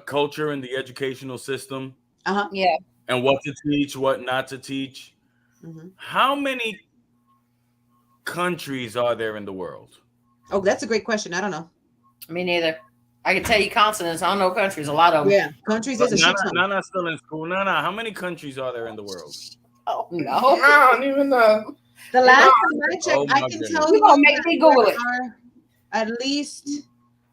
culture in the educational system? Yeah. And what to teach, what not to teach. Mm-hmm. How many countries are there in the world? Oh, that's a great question. I don't know. Me neither. I can tell you continents. I don't know countries. A lot of them. Yeah, countries is a shit ton. Nana's still in school. Nana, how many countries are there in the world? Oh, no. I don't even know. The last time I checked, I can tell you there are at least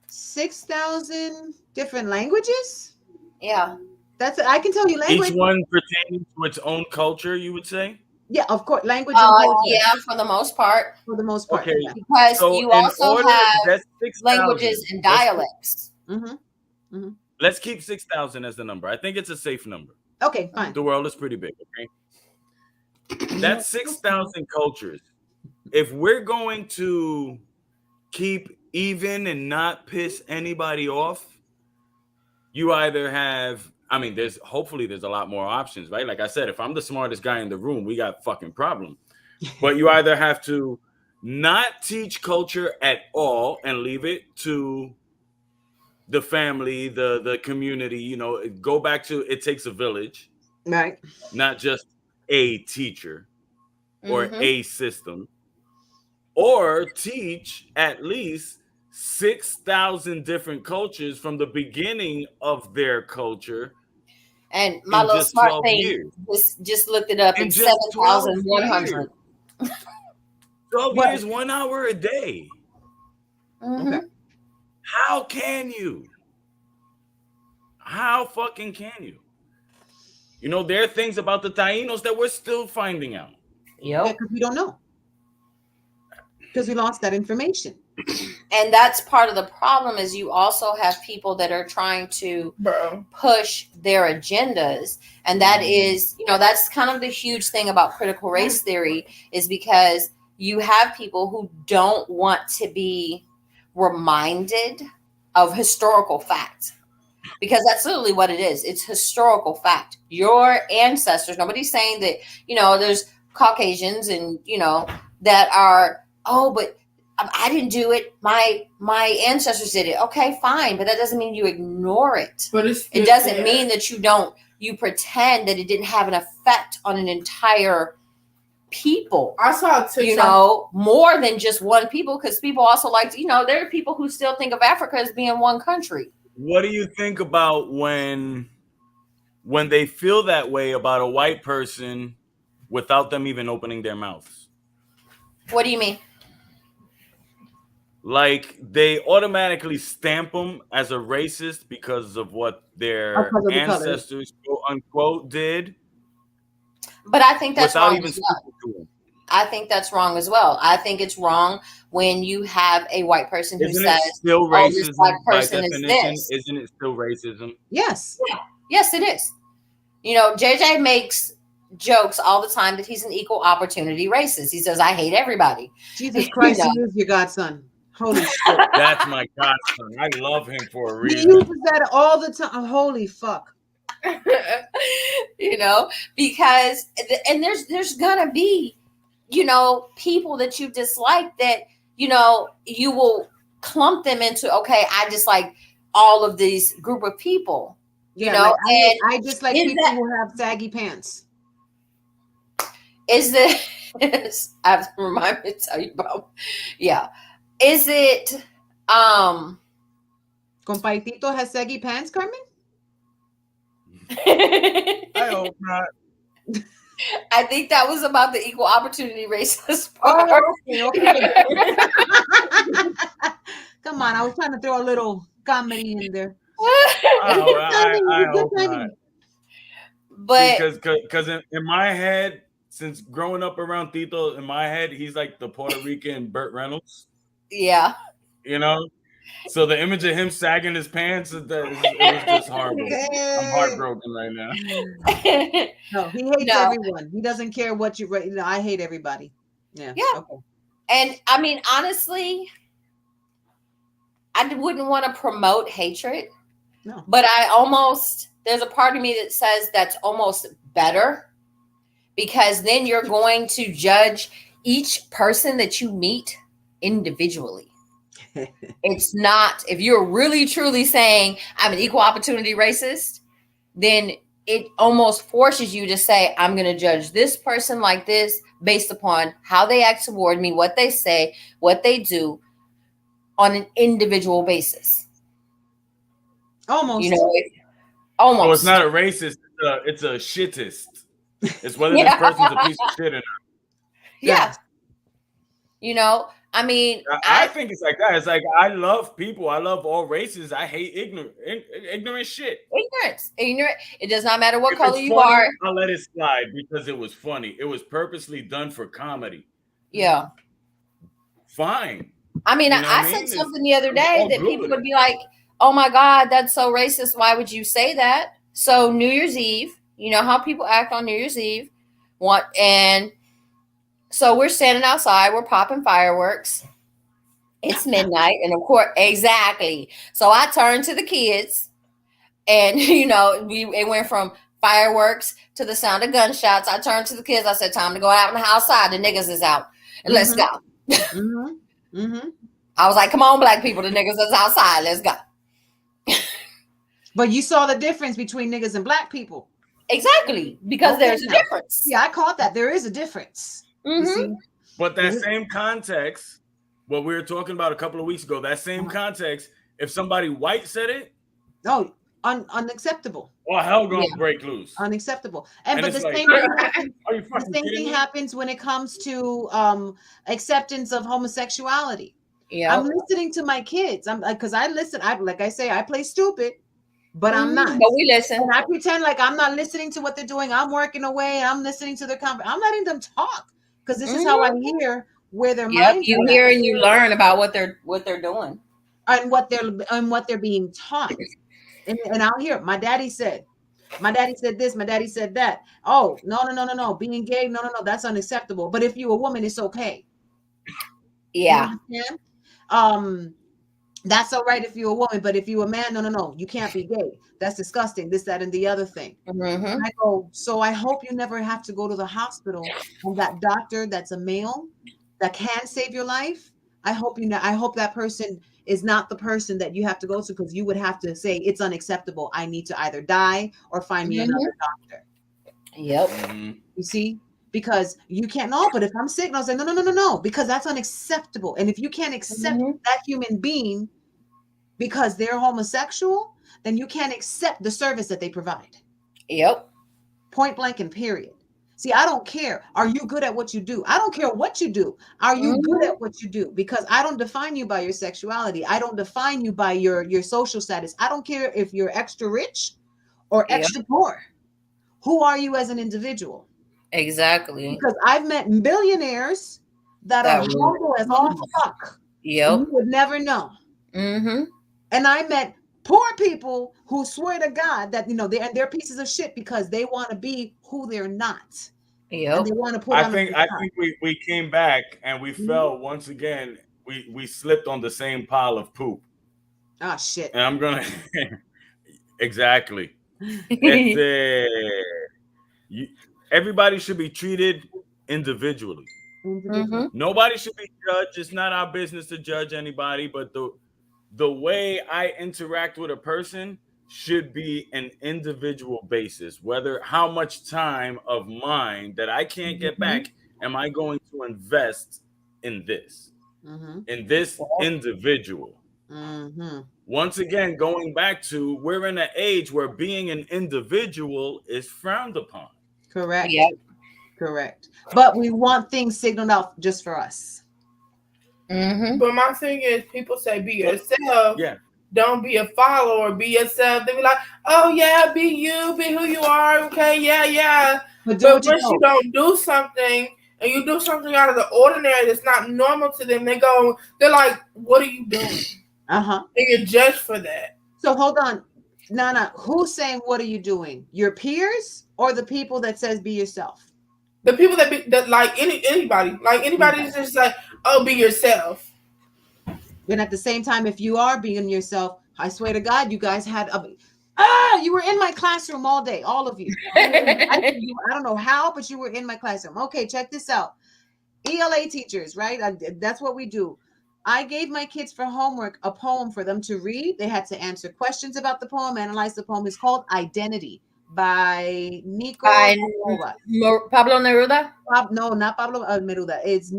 6,000 different languages. Yeah. I can tell you language. Each one pertaining to its own culture, you would say? Yeah, of course. Language and culture. Yeah, for the most part. Okay. Yeah. Because you also have languages and dialects. Mm-hmm. Let's keep 6,000 as the number. I think it's a safe number. Okay, fine. The world is pretty big, okay? That's 6,000 cultures. If we're going to keep even and not piss anybody off, you either have, hopefully there's a lot more options, right? Like I said, if I'm the smartest guy in the room, we got fucking problem. But you either have to not teach culture at all and leave it to the family, the community, go back to it takes a village, right? Not just a teacher or a system, or teach at least 6,000 different cultures from the beginning of their culture. And my little smart thing just looked it up. It's 7,100. 12 years, 1 hour a day. Mm-hmm. Okay. How can you? How fucking can you? There are things about the Taínos that we're still finding out. Yeah, because we don't know. Because we lost that information. And that's part of the problem is you also have people that are trying to push their agendas. And that is, that's kind of the huge thing about critical race theory is because you have people who don't want to be reminded of historical facts. because that's literally what it is. It's historical fact. Your ancestors, nobody's saying that, there's Caucasians and, that are, oh, but I didn't do it. My ancestors did it. Okay, fine. But that doesn't mean you ignore it. But it doesn't mean that you pretend that it didn't have an effect on an entire people. I saw a TikTok. More than just one people, because people also like to, there are people who still think of Africa as being one country. What do you think about when they feel that way about a white person without them even opening their mouths? What do you mean? Like they automatically stamp them as a racist because of what their ancestors, quote unquote, did. But I think that's without wrong even as well. speaking to them. I think that's wrong as well. I think it's wrong when you have a white person who says, still "Oh, this racism black by person is definition? this." Isn't it still racism? Yes. Yeah. Yes, it is. JJ makes jokes all the time that he's an equal opportunity racist. He says, "I hate everybody." Jesus Christ, he is your godson. Holy shit. That's my godson. I love him for a He reason. uses that all the time. Holy fuck. Because and there's gonna be people that you dislike that you will clump them into, okay, I dislike all of these group of people. I just like people who have saggy pants. Is this I have to remind me to tell you about, is it Compaitito has saggy pants, Carmen? I hope not. I think that was about the equal opportunity racist part. Oh, okay. Come on, I was trying to throw a little comedy in there. I hope not. But because in my head, since growing up around Tito, in my head, he's like the Puerto Rican Burt Reynolds. Yeah. So the image of him sagging his pants, it was just horrible. I'm heartbroken right now. No, he hates everyone. He doesn't care what you. I hate everybody. Yeah. Okay. And I mean, honestly, I wouldn't want to promote hatred. No. But there's a part of me that says that's almost better, because then you're going to judge each person that you meet individually. It's not, if you're really truly saying I'm an equal opportunity racist, then it almost forces you to say, I'm going to judge this person like this based upon how they act toward me, what they say, what they do on an individual basis. Almost. Almost. So it's not a racist, it's a shittist. It's whether this person's a piece of shit or not. Yeah. I mean, I think it's like that. It's like, I love people. I love all races. I hate ignorant shit. Ignorant. It does not matter what If color it's you funny, are. I'll let it slide because it was funny. It was purposely done for comedy. Yeah. Fine. I mean, I said something the other day that people would be like, oh my God, that's so racist. Why would you say that? So New Year's Eve, you know how people act on New Year's Eve. And so we're standing outside, we're popping fireworks. It's midnight. And of course, exactly. So I turned to the kids and, it went from fireworks to the sound of gunshots. I turned to the kids. I said, time to go out in the outside. The niggas is out. And let's go. Mm-hmm. Mm-hmm. I was like, come on, black people. The niggas is outside. Let's go. But you saw the difference between niggas and black people. Exactly. Because there's a difference. Yeah, I caught that. There is a difference. Mm-hmm. But that same context, what we were talking about a couple of weeks ago, that same context, if somebody white said it, unacceptable. Oh, hell gonna break loose. Unacceptable. But the same thing happens when it comes to acceptance of homosexuality. Yeah. I'm listening to my kids. I'm because I listen. Like I say, I play stupid, but I'm not. But we listen. And I pretend like I'm not listening to what they're doing. I'm working away. I'm listening to their conversation. I'm letting them talk because this is how I hear where their minds. You hear and you learn about what they're doing and what they're being taught. And I'll hear my daddy said this, my daddy said that. Oh, no. Being gay, no, that's unacceptable. But if you're a woman, it's okay. Yeah. You That's all right if you're a woman, but if you're a man, no, you can't be gay. That's disgusting. This, that, and the other thing. Mm-hmm. And I go, so I hope you never have to go to the hospital and that doctor that's a male that can save your life. I hope you know. I hope that person is not the person that you have to go to, because you would have to say it's unacceptable. I need to either die or find me Mm-hmm. another doctor. Yep. You see, because you can't. No, but if I'm sick, and I was like, no, because that's unacceptable. And if you can't accept Mm-hmm. that human being because they're homosexual, then you can't accept the service that they provide. Yep. Point blank and period. See, I don't care. Are you good at what you do? I don't care what you do. Are you good Mm-hmm. at what you do? Because I don't define you by your sexuality. I don't define you by your social status. I don't care if you're extra rich or Yep. extra poor. Who are you as an individual? Exactly. Because I've met billionaires that are That was. humble as all fuck. And Yep. you would never know. Mm-hmm. And I met poor people who swear to God that, you know, they're pieces of shit because they want to be who they're not. And Yep. they want to put I on a think facade. we came back and we Mhm. felt once again we slipped on the same pile of poop. Ah, shit. And I'm gonna exactly. Este, everybody should be treated individually. Mm-hmm. Nobody should be judged. It's not our business to judge anybody, but the way I interact with a person should be an individual basis. Whether how much time of mine that I can't get back am I going to invest in this individual. Once again, going back to we're in an age where being an individual is frowned upon. Correct. Yep. Correct. But we want things signaled out just for us. Mm-hmm. But my thing is, people say be yourself. Yeah. Don't be a follower. Be yourself. They be like, oh yeah, be you, be who you are. Okay, yeah. But do But what you once you know. don't do something and you do something out of the ordinary that's not normal to them, they're like, what are you doing? Uh-huh. And you're judged for that. So hold on. Nana, who's saying what are you doing? Your peers or the people that says be yourself? The people that like anybody that's just like, oh, be yourself. Then at the same time, if you are being yourself, I swear to God, you guys had you were in my classroom all day, all of you. I don't know how, but you were in my classroom. Okay, check this out. ELA teachers, right? That's what we do. I gave my kids for homework a poem for them to read. They had to answer questions about the poem, analyze the poem. It's called Identity by Nico. By Pablo Neruda? No, not Pablo Neruda. It's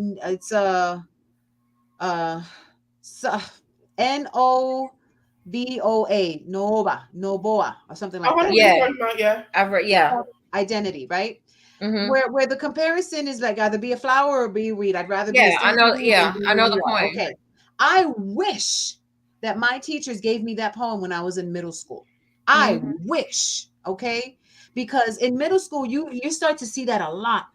Noboa or something like that. Yeah. I've read, yeah. Identity, right? Mm-hmm. Where the comparison is like either be a flower or be a weed. I'd rather be a I know. Yeah, I know the point. Okay. I wish that my teachers gave me that poem when I was in middle school. I wish, okay? Because in middle school, you start to see that a lot.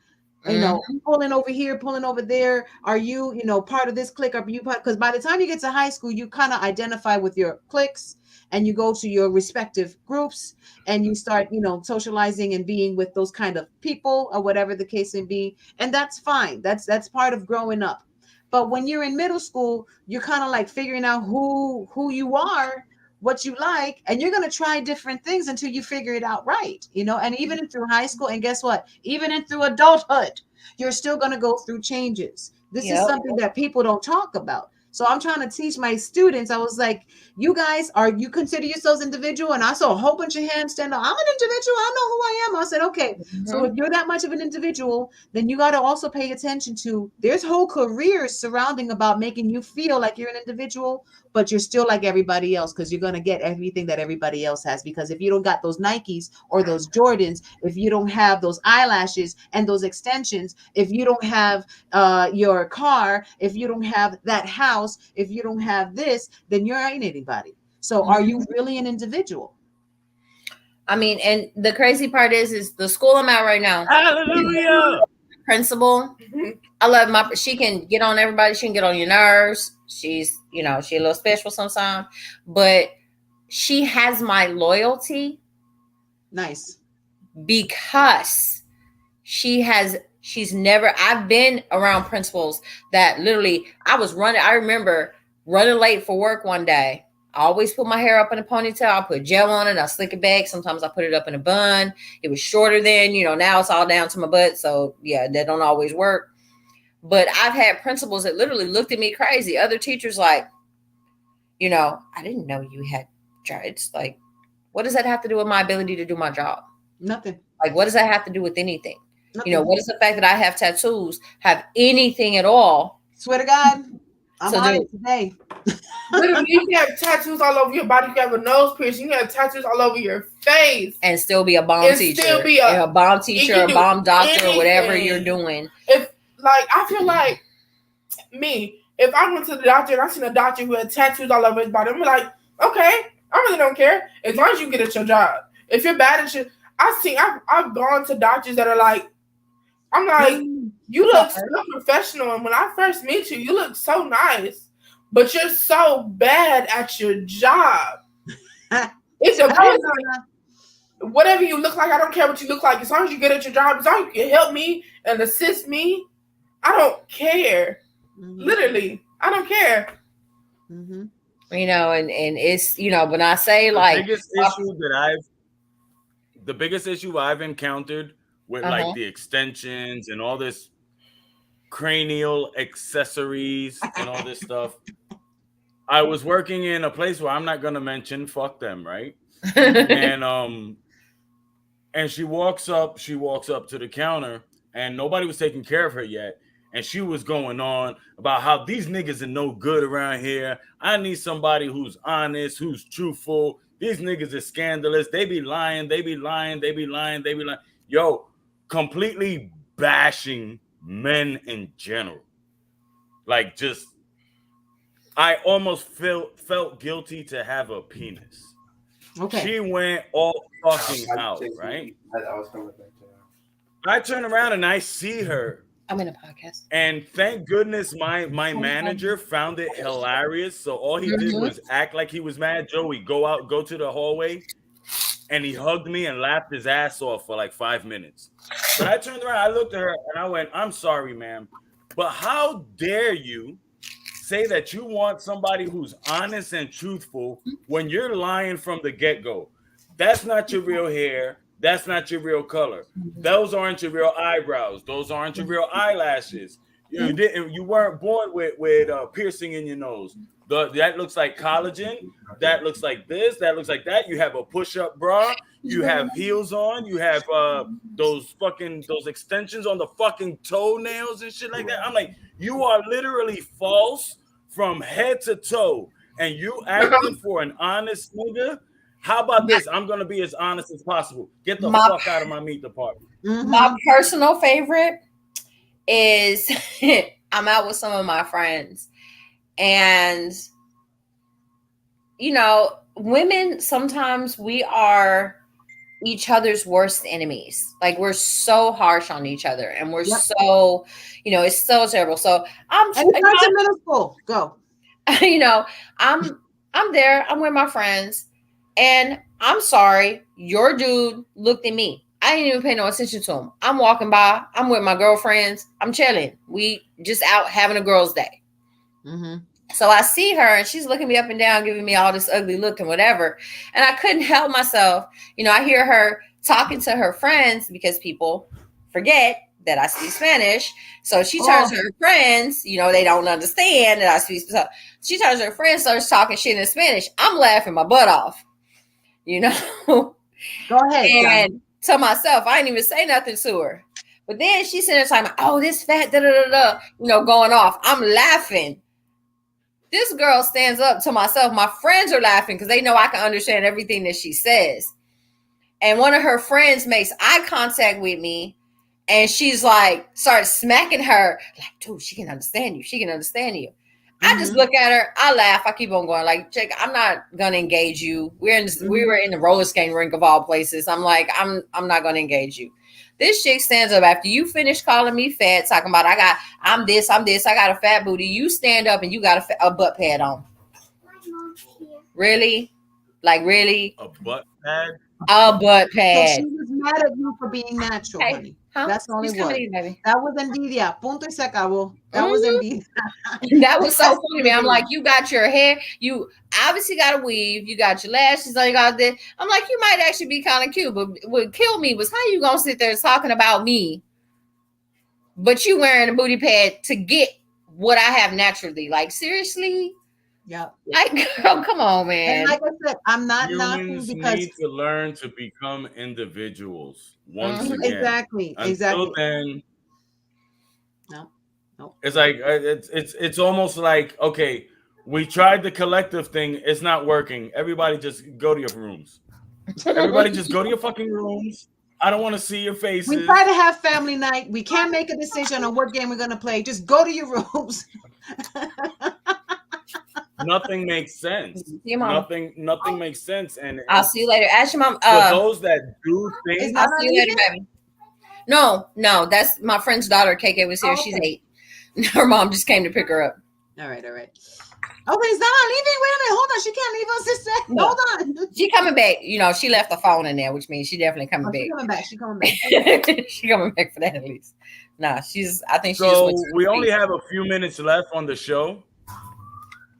You know, pulling over here, pulling over there. Are you, part of this clique? Are you part? Because by the time you get to high school, you kind of identify with your cliques and you go to your respective groups and you start, socializing and being with those kind of people or whatever the case may be. And that's fine. That's part of growing up. But when you're in middle school, you're kind of like figuring out who you are, what you like, and you're going to try different things until you figure it out right, and even through high school, and guess what, even through adulthood, you're still going to go through changes. This is something that people don't talk about. So I'm trying to teach my students. I was like, you guys, you consider yourselves individual? And I saw a whole bunch of hands stand up. I'm an individual. I know who I am. I said, okay, so if you're that much of an individual, then you got to also pay attention to, there's whole careers surrounding about making you feel like you're an individual, but you're still like everybody else, because you're going to get everything that everybody else has. Because if you don't got those Nikes or those Jordans, if you don't have those eyelashes and those extensions, if you don't have your car, if you don't have that house, if you don't have this, then you ain't anybody. So are you really an individual? I mean, and the crazy part is the school I'm at right now. Hallelujah. Principal. I love she can get on everybody. She can get on your nerves. She's, she a little special sometimes, but she has my loyalty. Nice. Because she's never, I've been around principals that literally I was running. I remember running late for work one day. I always put my hair up in a ponytail. I put gel on it. I slick it back. Sometimes I put it up in a bun. It was shorter then, now it's all down to my butt. So yeah, that don't always work. But I've had principals that literally looked at me crazy. Other teachers like, I didn't know you had it's like, what does that have to do with my ability to do my job? Nothing. Like, what does that have to do with anything? Nothing. What does the fact that I have tattoos have anything at all? Swear to God, I'm on it today. Literally, you can have tattoos all over your body. You can have a nose piercing. You can have tattoos all over your face. And still be a bomb teacher. Still be a bomb teacher, a bomb doctor, anything. Or whatever you're doing. I feel like me, if I went to the doctor and I seen a doctor who had tattoos all over his body, I'm like, okay, I really don't care. As long as you get at your job. If you're bad at your, I've gone to doctors that are like, I'm like, you look so professional. And when I first meet you, you look so nice, but you're so bad at your job. It's a whatever you look like, I don't care what you look like. As long as you get at your job, as long as you can help me and assist me, I don't care. Mm-hmm. Literally, I don't care. Mm-hmm. And it's, when I say like the biggest issue I've encountered with like the extensions and all this cranial accessories and all this stuff. I was working in a place where I'm not gonna mention, fuck them, right? And she walks up to the counter and nobody was taking care of her yet. And she was going on about how these niggas are no good around here. I need somebody who's honest, who's truthful. These niggas are scandalous. They be lying. Yo, completely bashing men in general. Like, just, I almost felt guilty to have a penis. Okay. She went all fucking out, right? I turn around and I see her. I'm in a podcast. And thank goodness my manager found it hilarious. So all he did was act like he was mad. Joey, go to the hallway. And he hugged me and laughed his ass off for like 5 minutes. But I turned around, I looked at her and I went, I'm sorry, ma'am. But how dare you say that you want somebody who's honest and truthful when you're lying from the get-go? That's not your real hair. That's not your real color. Those aren't your real eyebrows. Those aren't your real eyelashes. You weren't born with piercing in your nose. That looks like collagen. That looks like this. That looks like that. You have a push-up bra. You have heels on. You have those extensions on the fucking toenails and shit like that. I'm like, you are literally false from head to toe, and you acting for an honest nigga. How about this? I'm going to be as honest as possible. Get the fuck out of my meat department. My personal favorite is I'm out with some of my friends. And, women, sometimes we are each other's worst enemies. Like, we're so harsh on each other. And we're so, it's so terrible. So I'm in middle school. Go. I'm there. I'm with my friends. And I'm sorry, your dude looked at me. I didn't even pay no attention to him. I'm walking by. I'm with my girlfriends. I'm chilling. We just out having a girls' day. Mm-hmm. So I see her and she's looking me up and down, giving me all this ugly look and whatever. And I couldn't help myself. I hear her talking to her friends because people forget that I speak Spanish. So she turns to her friends. They don't understand that I speak. So she turns to her friends, starts talking shit in Spanish. I'm laughing my butt off. Go ahead. And to myself, I didn't even say nothing to her. But then she's sitting there talking about, this fat, going off. I'm laughing. This girl stands up to myself. My friends are laughing because they know I can understand everything that she says. And one of her friends makes eye contact with me. And she's like, starts smacking her. Like, dude, she can understand you. She can understand you. I just look at her. I laugh. I keep on going. Like, Jake, I'm not gonna engage you. We were in the roller skating rink of all places. I'm like, I'm not gonna engage you. This chick stands up after you finish calling me fat, talking about I'm this. I got a fat booty. You stand up and you got a butt pad on. Really? Like really? A butt pad? A butt So pad. she was mad at you for being natural, Hey, honey. huh? That's all She's it coming was. to you, baby. That was envidia. Punto y se acabó. That was envidia. That was so funny to me. I'm like, you got your hair, you obviously got a weave, you got your lashes on, you got this. I'm like, you might actually be kind of cute, but what killed me was how you gonna sit there talking about me, but you wearing a booty pad to get what I have naturally. Like, seriously? Yeah. Like, girl, come on, And man. like I said, I'm not knocking Humans because need to learn to become individuals once Mhm. again. exactly. Until then, No. No. it's like it's almost like, okay, we tried the collective thing, it's not working. Everybody just go to your rooms. Everybody just go to your fucking rooms. I don't want to see your We faces. try to have family night. We can't make a decision on what game we're gonna play. Just go to your rooms. Nothing makes sense. See your mama. Nothing makes sense. And I'll see you later. Ask your mom. for those that do Is things, I'll Nana see you later, leaving? baby. No, that's my friend's daughter. KK was here. Oh, She's okay. 8. Her mom just came to pick her up. All right. Okay, is Nana leaving? Wait a minute. Hold on. She can't leave us, sister. No. Hold on. She coming back. You know, she left the phone in there, which means she definitely coming Oh, she back. coming back. She coming back. She coming back for that at least. Nah, I think she just so went to we sleep. only have a few minutes left on the show.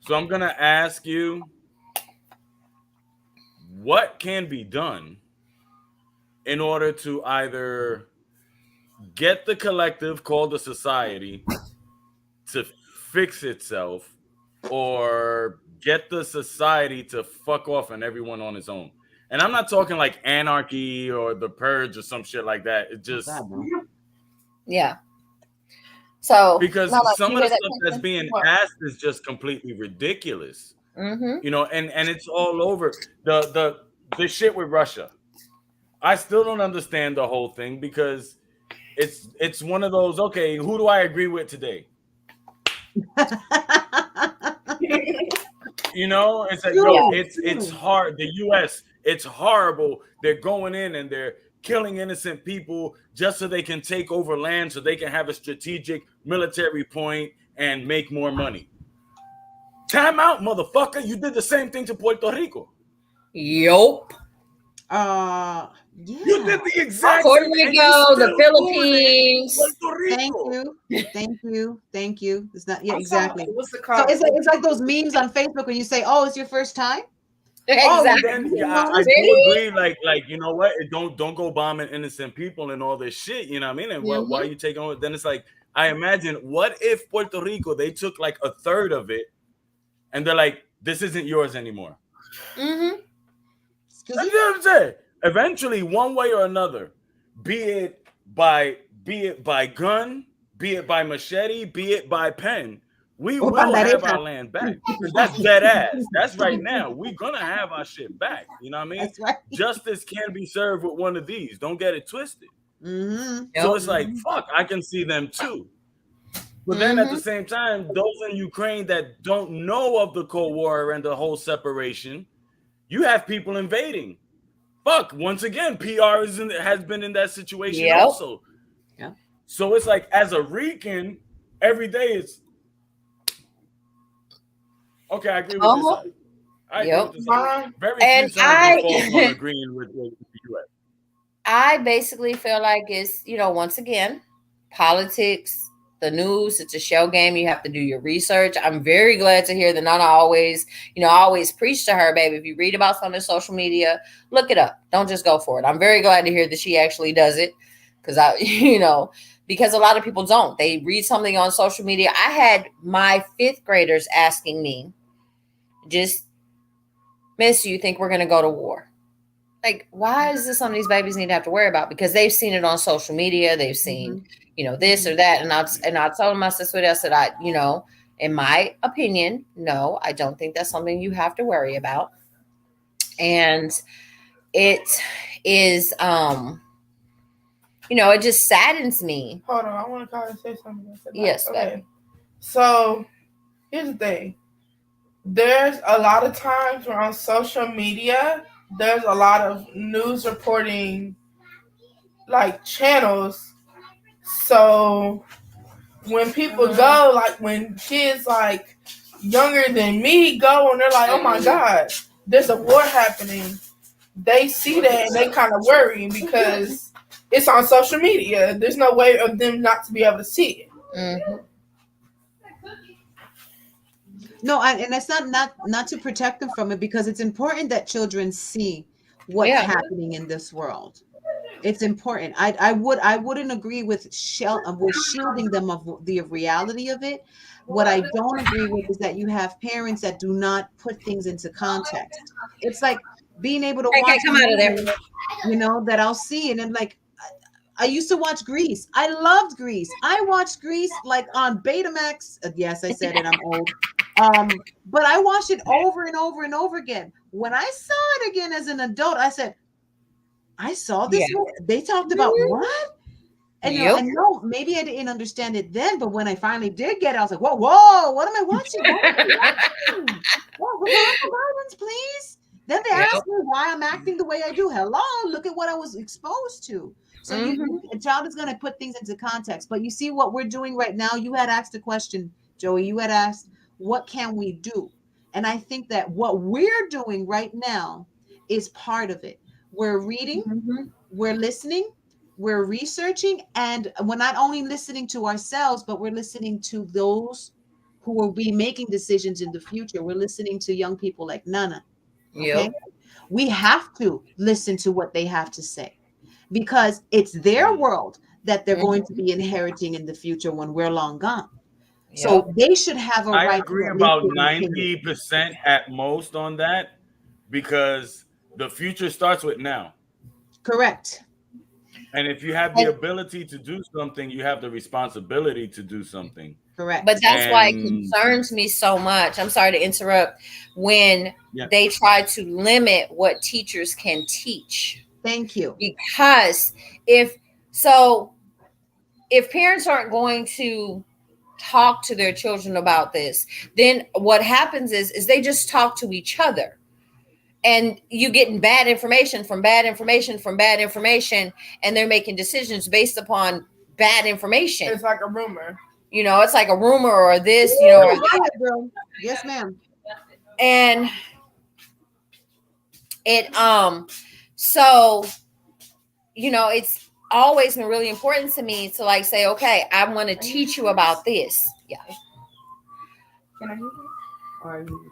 So I'm gonna ask you, what can be done in order to either get the collective called the society to fix itself, or get the society to fuck off and everyone on its own. And I'm not talking like anarchy or the purge or some shit like that. It just Yeah. So because Mama, some you of the hear that stuff that's tension? being What? asked is just completely ridiculous. Mm-hmm. You know, and it's all over. The shit with Russia. I still don't understand the whole thing because it's one of those, okay, who do I agree with today? You know, it's like, bro, it's hard. The US, it's horrible. They're going in and they're killing innocent people just so they can take over land, so they can have a strategic military point and make more money. Time out, motherfucker. You did the same thing to Puerto Rico. Yup. Yeah. You did the exact Puerto same thing. Rico, the Philippines. Puerto Rico. Thank you. It's not. Yeah, I'm exactly. sorry, what's the So call? it's like those memes on Facebook when you say, "Oh, it's your first time." Oh, Exactly. then yeah, I do Really? agree. Like you know what? Don't go bombing innocent people and all this shit. You know what I mean? And why are you taking over? Then it's like, I imagine, what if Puerto Rico, they took like a third of it, and they're like, this isn't yours anymore. Mm-hmm. You know what I'm saying? Eventually, one way or another, be it by gun, be it by machete, be it by pen, we Or will have bandereta. our land back. That's dead ass. That's right now. We're gonna have our shit back. You know what I mean? That's right. Justice can be served with one of these. Don't get it twisted. Mm-hmm. So it's like, fuck, I can see them too. But then at the same time, those in Ukraine that don't know of the Cold War and the whole separation, you have people invading. Fuck, once again, PR has been in that situation also. Yeah. So it's like, as a Rican, every day is okay. I agree with this side. I agree with this side. Very few times we fall on agreeing with the US. I basically feel like it's, once again, politics, the news, it's a shell game. You have to do your research. I'm very glad to hear that Nana always, I always preach to her, baby. If you read about something on social media, look it up. Don't just go for it. I'm very glad to hear that she actually does it, because because a lot of people don't. They read something on social media. I had my 5th graders asking me, just, Miss, you think we're going to go to war? Like, why is this something these babies need to have to worry about? Because they've seen it on social media. They've seen, this or that. And I told my sister, I said, in my opinion, no, I don't think that's something you have to worry about. And it is, it just saddens me. Hold on, I want to call and say something. Yes, okay. baby. So here's the thing. There's a lot of times where on social media, there's a lot of news reporting like channels. So when people go, like when kids like younger than me go and they're like, oh my God, there's a war happening, they see that and they kind of worry because it's on social media. There's no way of them not to be able to see it. Mm-hmm. No, and it's not to protect them from it, because it's important that children see what's Yeah. happening in this world. It's important. I wouldn't agree with shielding them of the reality of it. What I don't agree with is that you have parents that do not put things into context. It's like being able to Okay, watch come a out of there. movie, that I'll see, and I'm like, I used to watch Grease. I loved Grease. I watched Grease like on Betamax. Yes, I said it. I'm old. But I watched it over and over and over again. When I saw it again as an adult, I said, I saw this. Yeah. They talked about what? And Yep. and no, maybe I didn't understand it then, but when I finally did get it, I was like, whoa, what am I watching? What am I watching? Whoa, violence, please. Then they asked me why I'm acting the way I do. Hello, look at what I was exposed to. So a child is going to put things into context. But you see what we're doing right now. You had asked a question, Joey. You had asked, what can we do? And I think that what we're doing right now is part of it. We're reading, we're listening, we're researching, and we're not only listening to ourselves, but we're listening to those who will be making decisions in the future. We're listening to young people like Nana. Okay. Yep. We have to listen to what they have to say, because it's their world that they're going to be inheriting in the future when we're long gone. So they should have a I right agree to about make their opinion. 90% at most on that, because the future starts with now. Correct. And if you have the ability to do something, you have the responsibility to do something. Correct. But that's why it And concerns me so much. I'm sorry to interrupt. When they try to limit what teachers can teach. Thank you. Because if parents aren't going to talk to their children about this, then what happens is they just talk to each other. And you getting bad information from bad information from bad information, and they're making decisions based upon bad information. It's like a rumor. It's like a rumor or this, or that. Yes, ma'am. And it so it's always been really important to me to like say, okay, I want to teach you about this. Yeah. Can I hear that? Or are you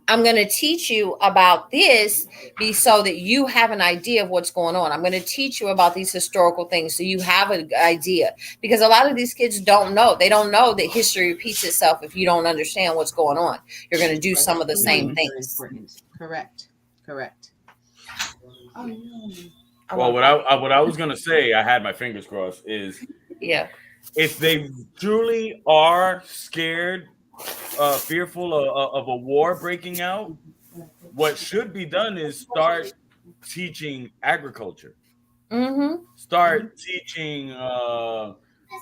I'm going to teach you about this so that you have an idea of what's going on. I'm going to teach you about these historical things so you have an idea, because a lot of these kids don't know. They don't know that history repeats itself. If you don't understand what's going on, you're going to do some of the same things. Correct. Well, what I was going to say, I had my fingers crossed, is if they truly are scared, fearful of a war breaking out, what should be done is start teaching agriculture. Start teaching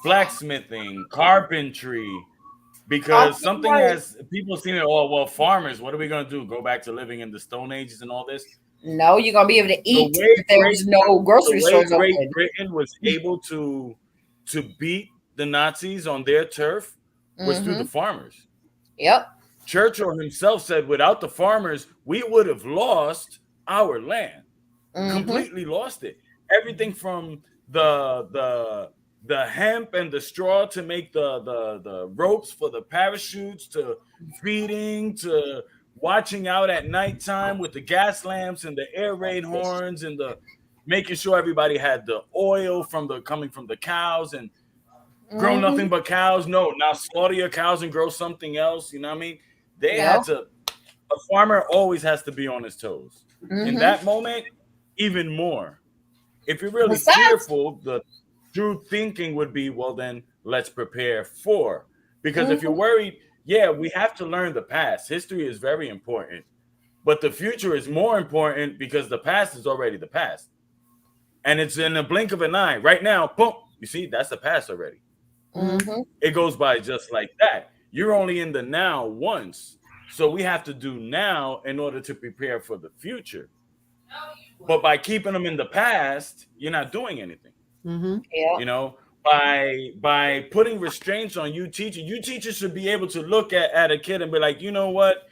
blacksmithing, carpentry, because something has people seen it. Oh, well, farmers, what are we going to do? Go back to living in the Stone Ages and all this? No, you're going to be able to eat if there's no grocery stores open. Great Britain was able to beat the Nazis on their turf was through the farmers. Yep. Churchill himself said, without the farmers, we would have lost our land. Completely lost it. Everything from the hemp and the straw to make the ropes for the parachutes, to feeding, to watching out at nighttime with the gas lamps and the air raid horns, and the making sure everybody had the oil coming from the cows, and grow nothing but cows. No, now slaughter your cows and grow something else. You know what I mean? They had to. A farmer always has to be on his toes. In that moment, even more. If you're really fearful, the true thinking would be, well, then let's prepare for. Because if you're worried, we have to learn the past. History is very important. But the future is more important, because the past is already the past. And it's in the blink of an eye. Right now, boom, you see, that's the past already. It goes by just like that. You're only in the now once. So we have to do now in order to prepare for the future. But by keeping them in the past, you're not doing anything. By putting restraints on you teachers should be able to look at a kid and be like, you know what?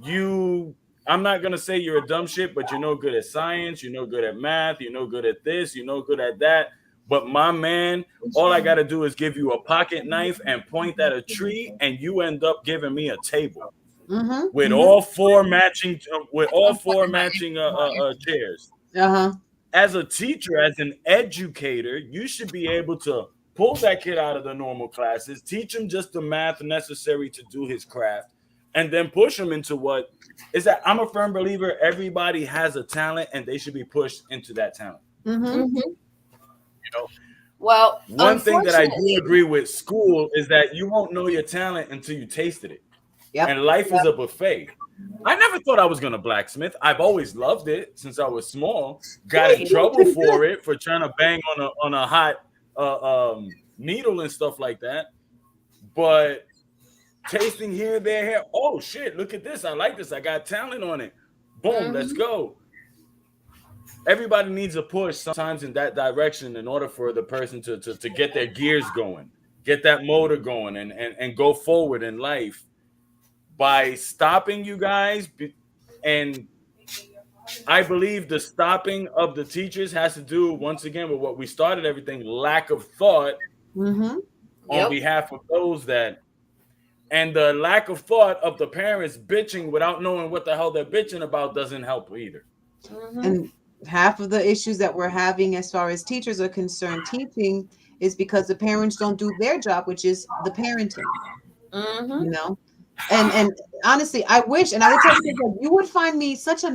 You I'm not gonna say you're a dumb shit, but you're no good at science, you're no good at math, you're no good at this, you're no good at that. But my man, all I gotta do is give you a pocket knife and point at a tree, and you end up giving me a table with all four matching chairs. As a teacher, as an educator, you should be able to pull that kid out of the normal classes, teach him just the math necessary to do his craft, and then push him into what is that. I'm a firm believer everybody has a talent and they should be pushed into that talent. You know, well, one thing that I do agree with school is that you won't know your talent until you tasted it. And life is a buffet. I never thought I was gonna blacksmith. I've always loved it since I was small. Got in trouble for it, for trying to bang on a hot needle and stuff like that. But tasting here, there, here. Oh shit! Look at this. I like this. I got talent on it. Boom. Let's go. Everybody needs a push sometimes in that direction in order for the person to get their gears going, get that motor going, and go forward in life. By stopping you guys, and I believe the stopping of the teachers has to do once again with what we started everything, lack of thought on behalf of those that, and the lack of thought of the parents bitching without knowing what the hell they're bitching about doesn't help either. And half of the issues that we're having as far as teachers are concerned teaching is because the parents don't do their job, which is the parenting. You know, and honestly, I wish, and I would tell you that you would find me such a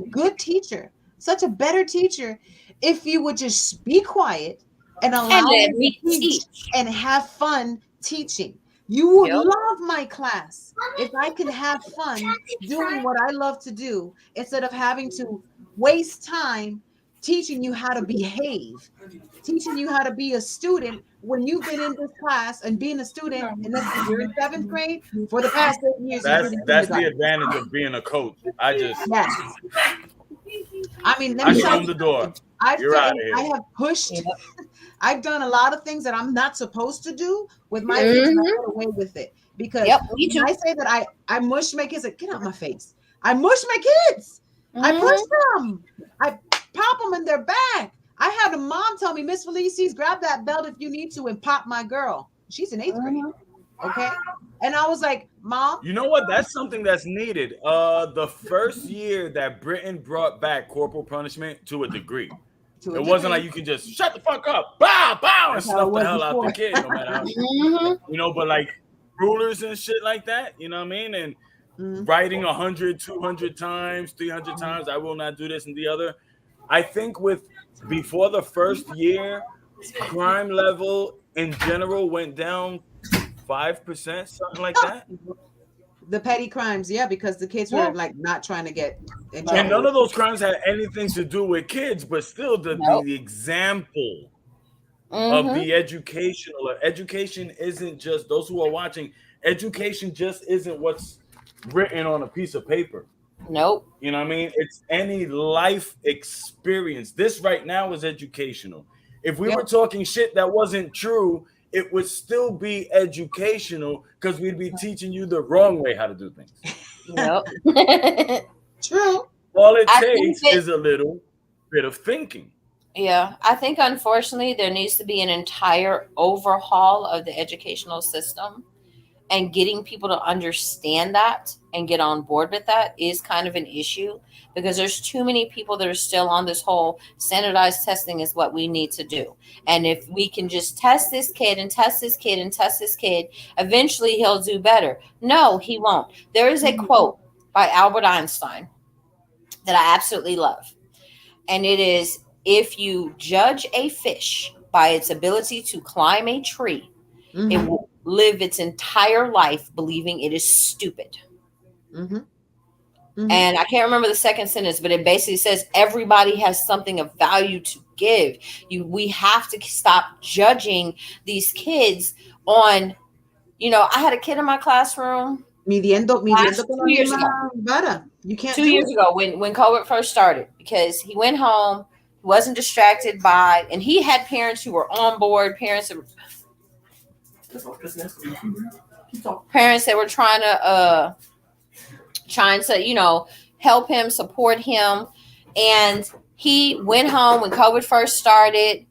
good teacher, such a better teacher, if you would just be quiet and allow me to teach and have fun teaching. You would love my class if I could have fun doing what I love to do instead of having to waste time teaching you how to behave, teaching you how to be a student when you've been in this class and being a student, and then you're in 7th grade for the past 8 years. That's the advantage of being a coach. I mean, let me show them the door. You're out of here. I have pushed. I've done a lot of things that I'm not supposed to do with my kids, and I got away with it because when I say that I mush my kids, like, get out my face. I mush my kids. I push them. I pop them in their back. I had a mom tell me, Miss Felicies, grab that belt if you need to and pop my girl. She's in 8th grade. Okay. And I was like, Mom. You know what? That's something that's needed. The first year that Britain brought back corporal punishment to a degree. It wasn't like you could just shut the fuck up, bow, bow, and stuff the hell out the kid, no matter how. You know, but like rulers and shit like that, you know what I mean? And writing 100, 200 times, 300 times, I will not do this and the other. I think before the first year, crime level in general went down 5%, something like that. The petty crimes, because the kids were like not trying to get in trouble. And none of those crimes had anything to do with kids, but still the example of the education isn't just those who are watching. Education just isn't what's written on a piece of paper. Nope. You know what I mean? It's any life experience. This right now is educational. If we were talking shit that wasn't true, it would still be educational because we'd be teaching you the wrong way how to do things. Yep. True. All it takes is a little bit of thinking. Yeah, I think unfortunately there needs to be an entire overhaul of the educational system, and getting people to understand that and get on board with that is kind of an issue because there's too many people that are still on this whole standardized testing is what we need to do. And if we can just test this kid and test this kid and test this kid, eventually he'll do better. No, he won't. There is a quote by Albert Einstein that I absolutely love. And it is, if you judge a fish by its ability to climb a tree, it will live its entire life believing it is stupid. And I can't remember the second sentence, but it basically says everybody has something of value to give. We have to stop judging these kids on, I had a kid in my classroom. Midiendo 2 years ago. You can't 2 years ago when COVID first started, because he went home, he wasn't distracted by, and he had parents who were on board, parents that were trying to help him, support him. And he went home when COVID first started.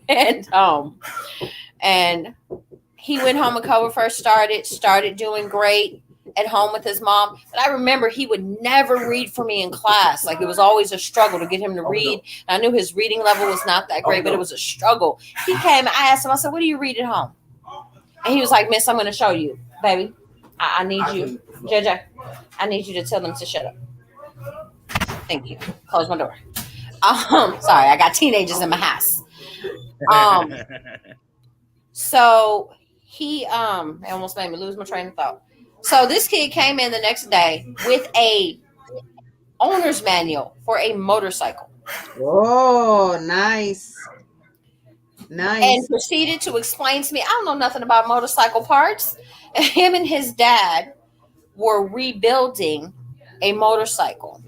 and he went home when COVID first started doing great at home with his mom. But I remember he would never read for me in class. Like, it was always a struggle to get him to read. And I knew his reading level was not that great, but it was a struggle. He came, I asked him, I said, what do you read at home? And he was like, Miss, I'm going to show you, baby. I need you. JJ, I need you to tell them to shut up. Thank you. Close my door. Sorry, I got teenagers in my house. So he it almost made me lose my train of thought. So this kid came in the next day with a owner's manual for a motorcycle. Oh, nice. And proceeded to explain to me, I don't know nothing about motorcycle parts. And him and his dad were rebuilding a motorcycle.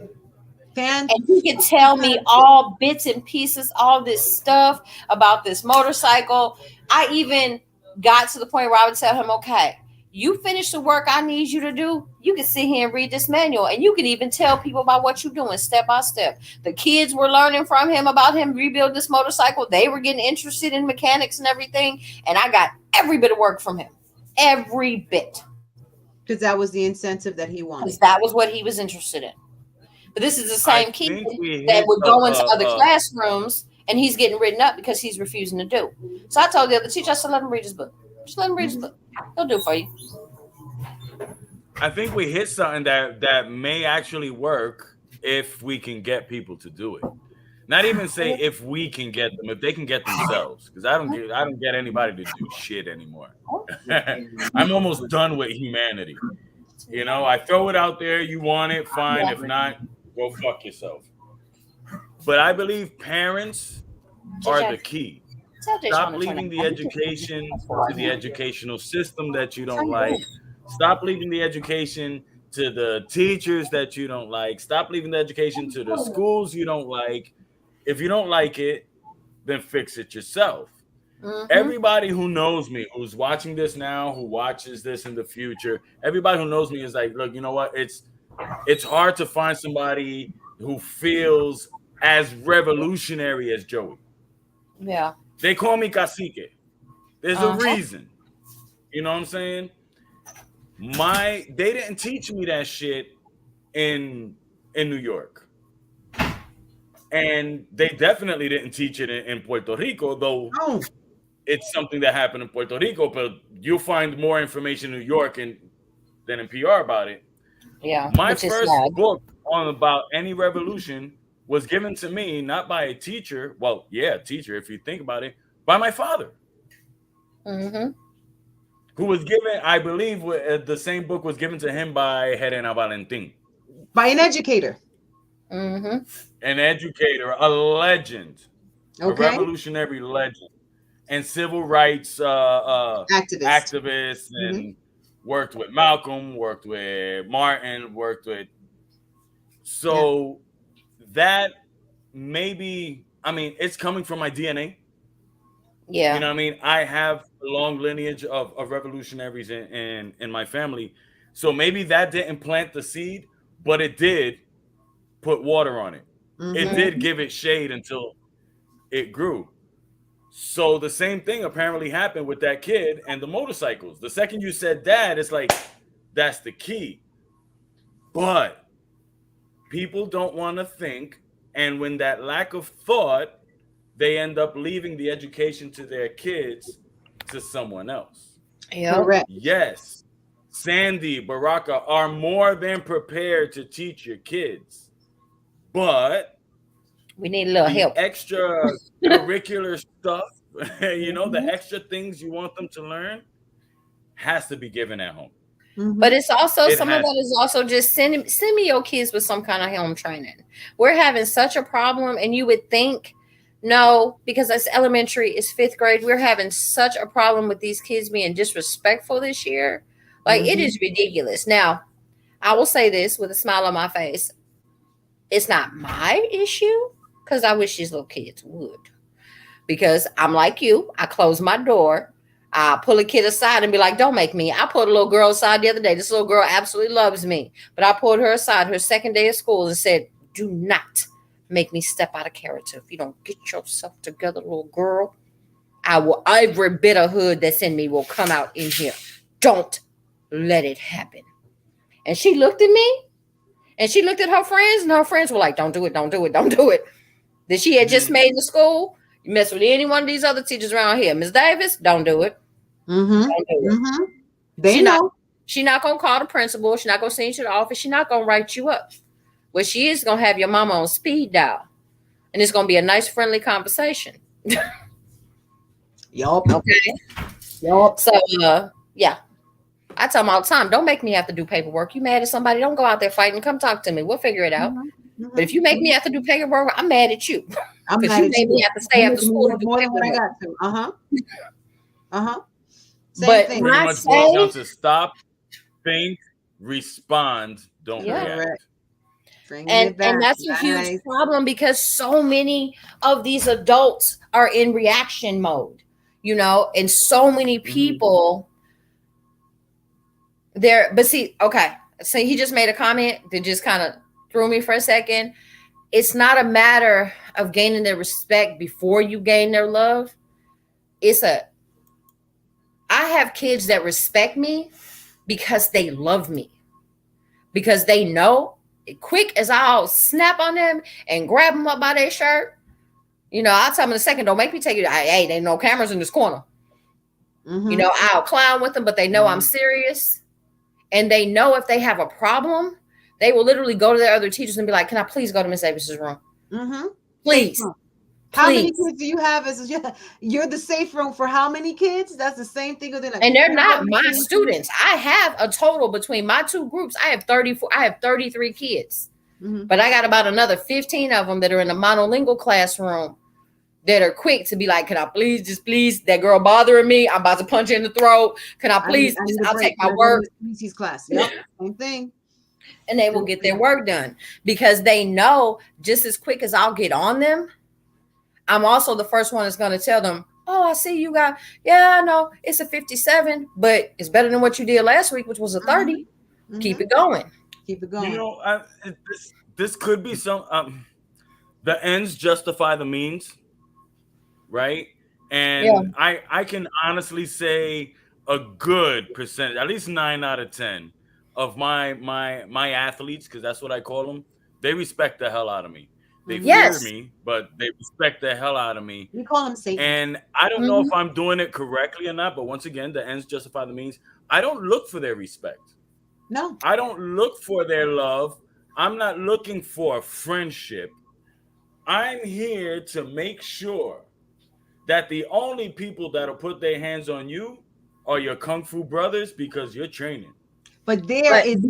And he could tell me all bits and pieces, all this stuff about this motorcycle. I even got to the point where I would tell him, okay, you finish the work I need you to do. You can sit here and read this manual, and you can even tell people about what you're doing step by step. The kids were learning from him about him rebuilding this motorcycle. They were getting interested in mechanics and everything. And I got every bit of work from him. Every bit. Because that was the incentive that he wanted. Because that was what he was interested in. But this is the same kid that would go into other classrooms, and he's getting written up because he's refusing to do. So I told the other teacher, I said, let him read his book. Just let him read his book. He'll do it for you. I think we hit something that may actually work if we can get people to do it. Not even say if we can get them, if they can get themselves. Because I don't get anybody to do shit anymore. I'm almost done with humanity. You know, I throw it out there. You want it, fine. If not, go fuck yourself. But I believe parents are the key. Stop leaving the education to the educational system that you don't like. Stop leaving the education to the teachers that you don't like. Stop leaving the education to the schools you don't like. If you don't like it, then fix it yourself. Mm-hmm. Everybody who knows me, who's watching this now, who watches this in the future, everybody who knows me is like, look, you know what? It's hard to find somebody who feels as revolutionary as Joey. Yeah. They call me cacique. There's a reason. You know what I'm saying? They didn't teach me that shit in New York. And they definitely didn't teach it in Puerto Rico, though it's something that happened in Puerto Rico, but you'll find more information in New York than in PR about it. Yeah. My first book about any revolution was given to me not by a teacher. Well, yeah, teacher, if you think about it, by my father. Mm-hmm. Who was given, I believe, the same book was given to him by Helena Valentin. By an educator. Mm-hmm. An educator, a legend, a revolutionary legend, and civil rights activist, and worked with Malcolm, worked with Martin, worked with. So that maybe, I mean, it's coming from my DNA. Yeah. You know what I mean? I have a long lineage of revolutionaries in my family. So maybe that didn't plant the seed, but it did put water on it. Mm-hmm. It did give it shade until it grew. So the same thing apparently happened with that kid and the motorcycles. The second you said that, it's like, that's the key. But people don't want to think. And when that lack of thought, they end up leaving the education to their kids to someone else. Correct. Yes. Sandy, Baraka are more than prepared to teach your kids. But we need a little help. Extra curricular stuff, you know, the extra things you want them to learn has to be given at home. But it's also some of that is also just send me your kids with some kind of home training. We're having such a problem, and you would think no, because it's elementary, it's 5th grade. We're having such a problem with these kids being disrespectful this year. Like it is ridiculous. Now, I will say this with a smile on my face. It's not my issue because I wish these little kids would. Because I'm like you, I close my door. I pull a kid aside and be like, don't make me. I pulled a little girl aside the other day. This little girl absolutely loves me. But I pulled her aside her second day of school and said, do not make me step out of character. If you don't get yourself together, little girl, every bit of hood that's in me will come out in here. Don't let it happen. And she looked at me and she looked at her friends, and her friends were like, don't do it, don't do it, don't do it. That she had just made the school. You mess with any one of these other teachers around here. Ms. Davis, don't do it. Mm-hmm. Don't do it. Mm-hmm. They know. She's not going to call the principal. She's not going to send you to the office. She's not going to write you up. What she is going to have your mama on speed dial. And it's going to be a nice, friendly conversation. Yup. Okay. Yup. So, yeah. I tell them all the time, don't make me have to do paperwork. You mad at somebody, don't go out there fighting. Come talk to me. We'll figure it out. Mm-hmm. But if you make me have to do paperwork, I'm mad at you. I'm Because mad you at made me have to stay after school to do more than what I paperwork. got to. Uh-huh. Uh-huh. Same But thing. Pretty I much boils down say, to stop, think, respond, don't Yeah. react. Correct. Bring and it back. that's a Nice. huge problem because so many of these adults are in reaction mode, you know, and so many people there. But see, okay, so he just made a comment that just kind of threw me for a second. It's not a matter of gaining their respect before you gain their love. I have kids that respect me because they love me, because they know quick as I'll snap on them and grab them up by their shirt, you know, I'll tell them in a second, don't make me take you. Hey, there ain't no cameras in this corner. Mm-hmm. You know, I'll clown with them, but they know I'm serious. And they know if they have a problem, they will literally go to their other teachers and be like, can I please go to Miss Davis's room? Mm-hmm. Please. How many Please. kids do you have? You're the safe room for how many kids? That's the same thing with And they're not my students. I have a total between my two groups. I have 33 kids. Mm-hmm. But I got about another 15 of them that are in a monolingual classroom that are quick to be like, can I please, that girl bothering me. I'm about to punch her in the throat. Can I please, I'll take my work. Felicies class. Yep. Same thing. And they will get their work done because they know just as quick as I'll get on them, I'm also the first one that's going to tell them, oh, I see you got, yeah, I know it's a 57, but it's better than what you did last week, which was a 30. Mm-hmm. Keep it going. Keep it going. You know, this could be some, the ends justify the means, right? And I can honestly say a good percentage, at least 9 out of 10 of my athletes, because that's what I call them, they respect the hell out of me. They fear me, but they respect the hell out of me. We call them Satan. And I don't know if I'm doing it correctly or not, but once again, the ends justify the means. I don't look for their respect. No. I don't look for their love. I'm not looking for a friendship. I'm here to make sure that the only people that'll put their hands on you are your Kung Fu brothers because you're training. But there is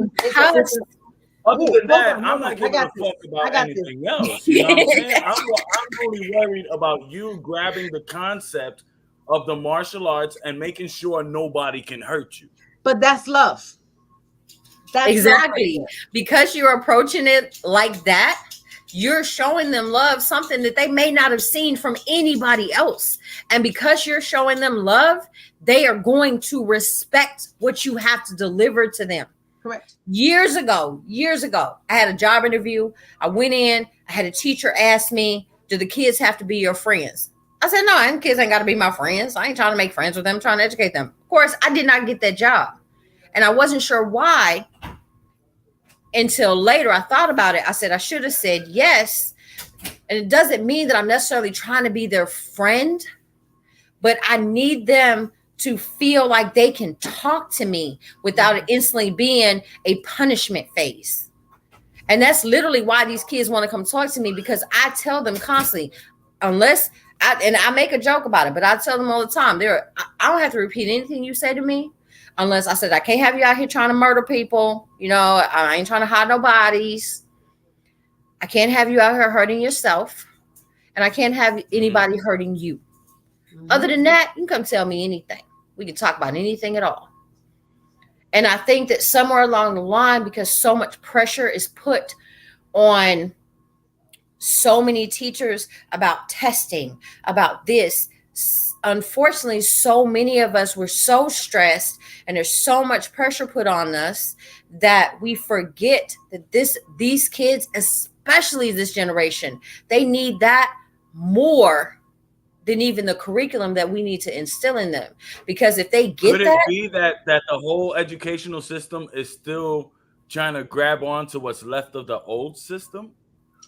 other than that, I'm not giving a fuck about anything else. You know what I'm saying? I'm only worried about you grabbing the concept of the martial arts and making sure nobody can hurt you. But that's love. That's exactly. love. Because you're approaching it like that, you're showing them love, something that they may not have seen from anybody else. And because you're showing them love, they are going to respect what you have to deliver to them. Correct. Years ago, I had a job interview. I went in, I had a teacher ask me, do the kids have to be your friends? I said, no, and kids ain't got to be my friends. I ain't trying to make friends with them. I'm trying to educate them. Of course, I did not get that job. And I wasn't sure why until later. I thought about it. I said, I should have said yes. And it doesn't mean that I'm necessarily trying to be their friend, but I need them to feel like they can talk to me without it instantly being a punishment phase. And that's literally why these kids want to come talk to me, because I tell them constantly, and I make a joke about it, but I tell them all the time, I don't have to repeat anything you say to me unless I said, I can't have you out here trying to murder people. You know, I ain't trying to hide no bodies. I can't have you out here hurting yourself. And I can't have anybody hurting you. Other than that, you can come tell me anything. We can talk about anything at all. And I think that somewhere along the line, because so much pressure is put on so many teachers about testing, about this, unfortunately, so many of us were so stressed and there's so much pressure put on us that we forget that these kids, especially this generation, they need that more than even the curriculum that we need to instill in them. Because if they get Could it that, be that the whole educational system is still trying to grab on to what's left of the old system?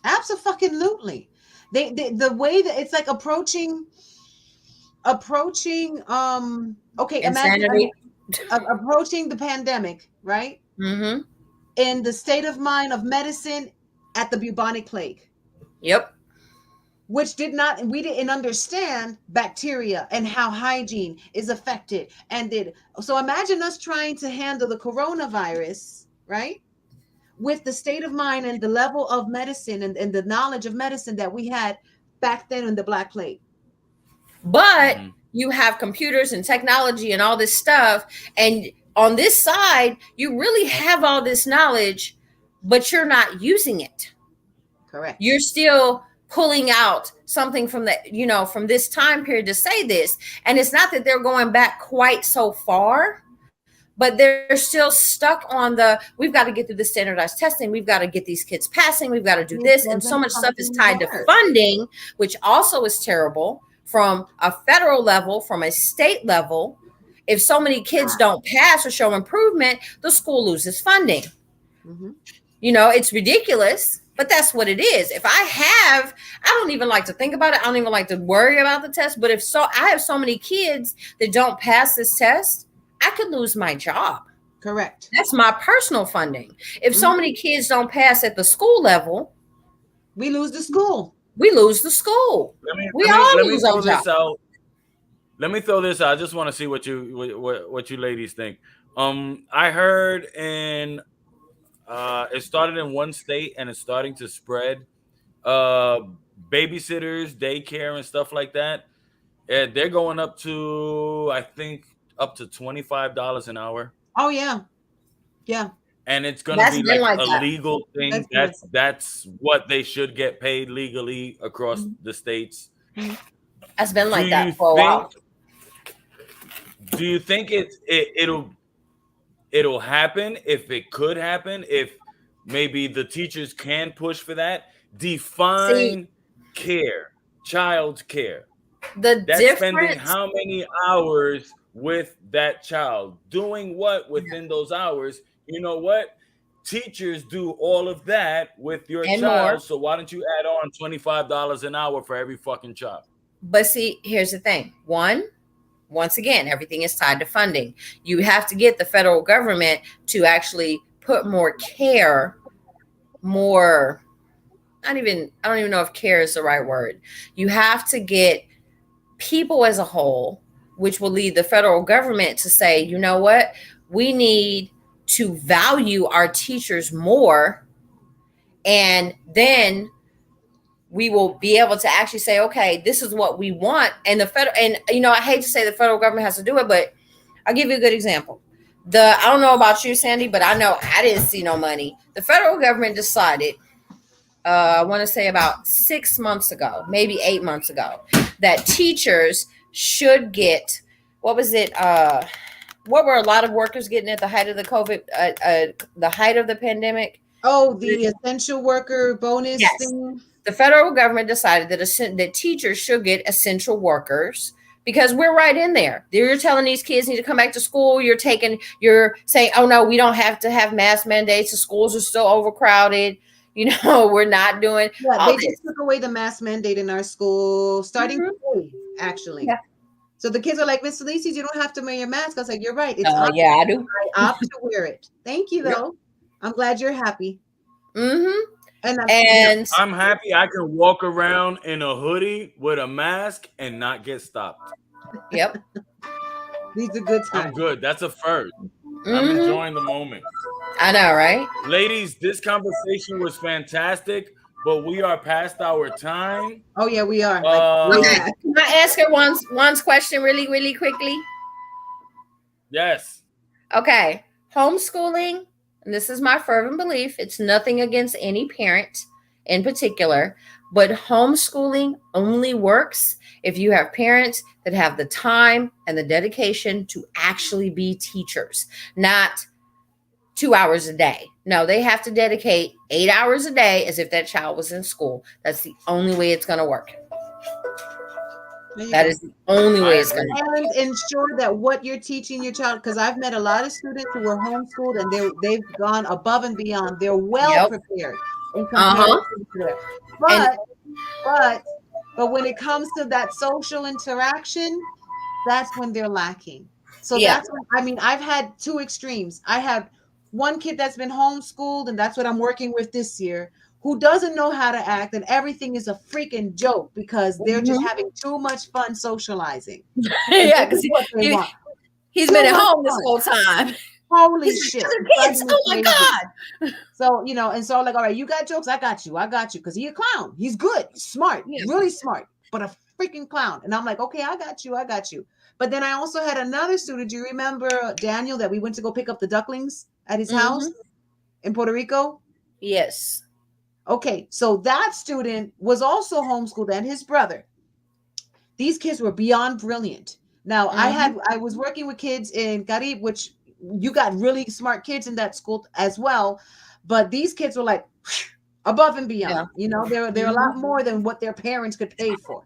Absolutely. The way that it's like approaching okay, imagine insanity. approaching the pandemic, right? Mm-hmm. In the state of mind of medicine at the bubonic plague, Yep. which we didn't understand bacteria and how hygiene is affected. So imagine us trying to handle the coronavirus, right? With the state of mind and the level of medicine and the knowledge of medicine that we had back then in the Black Plague. But you have computers and technology and all this stuff. And on this side, you really have all this knowledge, but you're not using it. Correct. You're still pulling out something from from this time period to say this. And it's not that they're going back quite so far, but they're still stuck on we've got to get through the standardized testing. We've got to get these kids passing. We've got to do this. And so much stuff is tied to funding, which also is terrible from a federal level, from a state level. If so many kids don't pass or show improvement, the school loses funding. Mm-hmm. It's ridiculous, but that's what it is. I don't even like to think about it. I don't even like to worry about the test. But I have so many kids that don't pass this test, I could lose my job. Correct. That's my personal funding. If so many kids don't pass at the school level, we lose the school. We lose the school. Let me throw this out. Let me throw this out. I just want to see what you ladies think. I heard it started in one state and it's starting to spread. Babysitters, daycare, and stuff like that. They're going up to, I think, up to $25 an hour. Oh yeah, yeah. And it's going to be like a legal thing. That's what they should get paid legally across the states. That's been like that for a while. Do you think it'll happen? If it could happen, if maybe the teachers can push for that? Define care, child care. That's spending how many hours with that child, doing what within those hours. You know what? Teachers do all of that with your child. More. So why don't you add on $25 an hour for every fucking child? But see, here's the thing. Once again, everything is tied to funding. You have to get the federal government to actually put more care, I don't even know if care is the right word. You have to get people as a whole, which will lead the federal government to say, you know what, we need to value our teachers more. And then we will be able to actually say, okay, this is what we want. And I hate to say the federal government has to do it, but I'll give you a good example. I don't know about you, Sandy, but I know I didn't see no money. The federal government decided, I want to say about 6 months ago, maybe 8 months ago, that teachers should get, what was it? What were a lot of workers getting at the height of the COVID, the height of the pandemic? Oh, the essential worker bonus thing. The federal government decided that teachers should get essential workers because we're right in there. You're telling these kids need to come back to school. You're saying, oh no, we don't have to have mask mandates. The schools are still overcrowded. We're not doing. Yeah, they just took away the mask mandate in our school starting today, actually. Yeah. So the kids are like, Miss Felicies, you don't have to wear your mask. I was like, you're right. It's yeah, I do. I opt to wear it. Thank you, though. Yep. I'm glad you're happy. Mm-hmm. And I'm happy I can walk around in a hoodie with a mask and not get stopped. Yep. These are good times. I'm good. That's a first. Mm-hmm. I'm enjoying the moment. I know, right? Ladies, this conversation was fantastic, but we are past our time. Oh, yeah, we are. Okay. Can I ask her one question really, really quickly? Yes. Okay. Homeschooling, and this is my fervent belief, it's nothing against any parent. in particular, but homeschooling only works if you have parents that have the time and the dedication to actually be teachers, not 2 hours a day. No, they have to dedicate 8 hours a day as if that child was in school. That's the only way it's going to work. That is the only way it's going to work. And ensure that what you're teaching your child, because I've met a lot of students who were homeschooled and they've gone above and beyond. They're well prepared in comparison to that. But when it comes to that social interaction, that's when they're lacking. So that's when, I mean, I've had two extremes. I have one kid that's been homeschooled, and that's what I'm working with this year, who doesn't know how to act, and everything is a freaking joke because they're just having too much fun socializing. Yeah, because he's been at home this whole time. Holy shit. Kids. Oh my God. So, you know, and so like, all right, you got jokes, I got you. Because he's a clown. He's good, smart, really smart, but a freaking clown. And I'm like, okay, I got you. But then I also had another student. Do you remember Daniel that we went to go pick up the ducklings at his house in Puerto Rico? Yes. Okay, so that student was also homeschooled, and his brother. These kids were beyond brilliant. Now, I was working with kids in Carib, which you got really smart kids in that school as well, but these kids were like above and beyond. Yeah. You know, they're a lot more than what their parents could pay for.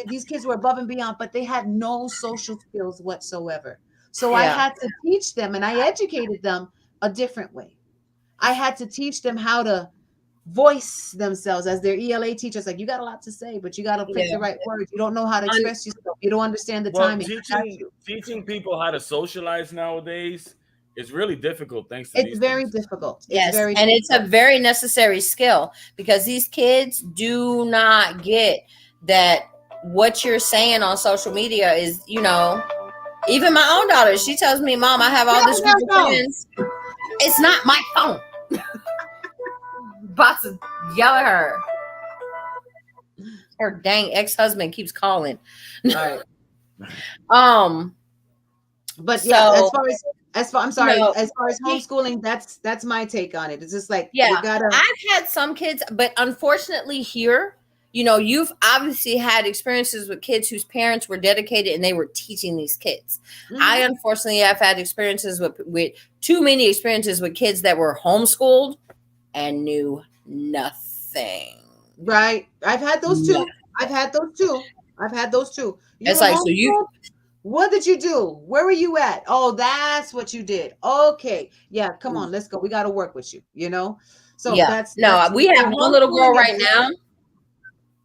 These kids were above and beyond, but they had no social skills whatsoever. So I had to teach them, and I educated them a different way. I had to teach them how to voice themselves as their ELA teachers. Like, you got a lot to say, but you got to pick the right words. You don't know how to express yourself. You don't understand the timing. Teaching people how to socialize nowadays is really difficult. Thanks to it's very difficult. Yes, it's a very necessary skill because these kids do not get that what you're saying on social media is, you know, even my own daughter, she tells me, Mom, I have all this group of friends. It's not my phone. About to yell at her. Her dang ex-husband keeps calling. Right. But so, yeah, as far as homeschooling, that's my take on it. It's just like, I've had some kids, but unfortunately here, you know, you've obviously had experiences with kids whose parents were dedicated and they were teaching these kids. I unfortunately have had experiences with too many experiences with kids that were homeschooled and knew nothing. Right. I've had those too. It's like, so what did you do? Where were you at? Oh, that's what you did. Okay. Yeah, come on, let's go. We got to work with you, you know? So we have one little girl right now.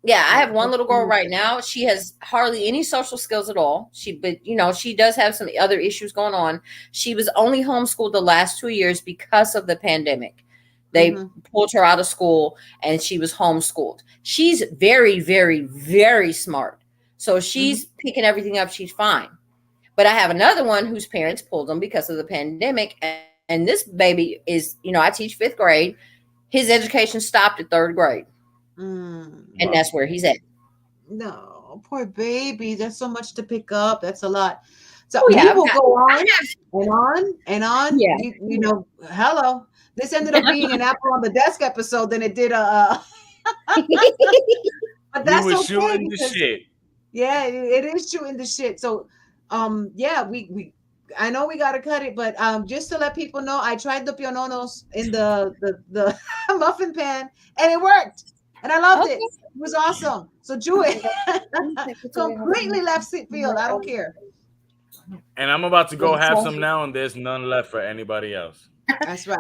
Yeah, I have one little girl right now. She has hardly any social skills at all. But you know, she does have some other issues going on. She was only homeschooled the last 2 years because of the pandemic. They pulled her out of school and she was homeschooled. She's very, very, very smart. So she's picking everything up. She's fine. But I have another one whose parents pulled them because of the pandemic. And this baby is, you know, I teach 5th grade. His education stopped at 3rd grade. And that's where he's at. No, poor baby. There's so much to pick up. That's a lot. So we will go on and on. Yeah. You know, hello. This ended up being an Apple on the Desk episode than it did but that's okay. Shooting the shit. Yeah, it is shooting the shit. So we I know we gotta cut it, but just to let people know, I tried the piononos in the muffin pan and it worked. And I loved it. It was awesome. So Julie completely left field. I don't care. And I'm about to go have some now, and there's none left for anybody else. That's right.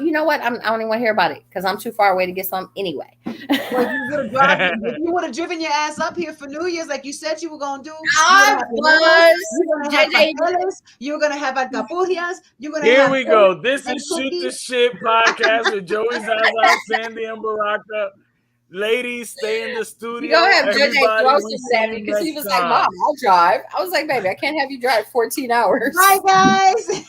You know what? I don't even want to hear about it because I'm too far away to get some anyway. Well, you would have driven your ass up here for New Year's like you said you were going to do. You were going to have alcapurrias. Here we go. This is Shoot the Shit podcast with Joey, Zaza, Sandy, and Baraka. Ladies, stay in the studio. You go have JJ throw some at me because he was like, Mom, I'll drive. I was like, baby, I can't have you drive 14 hours. Bye, guys.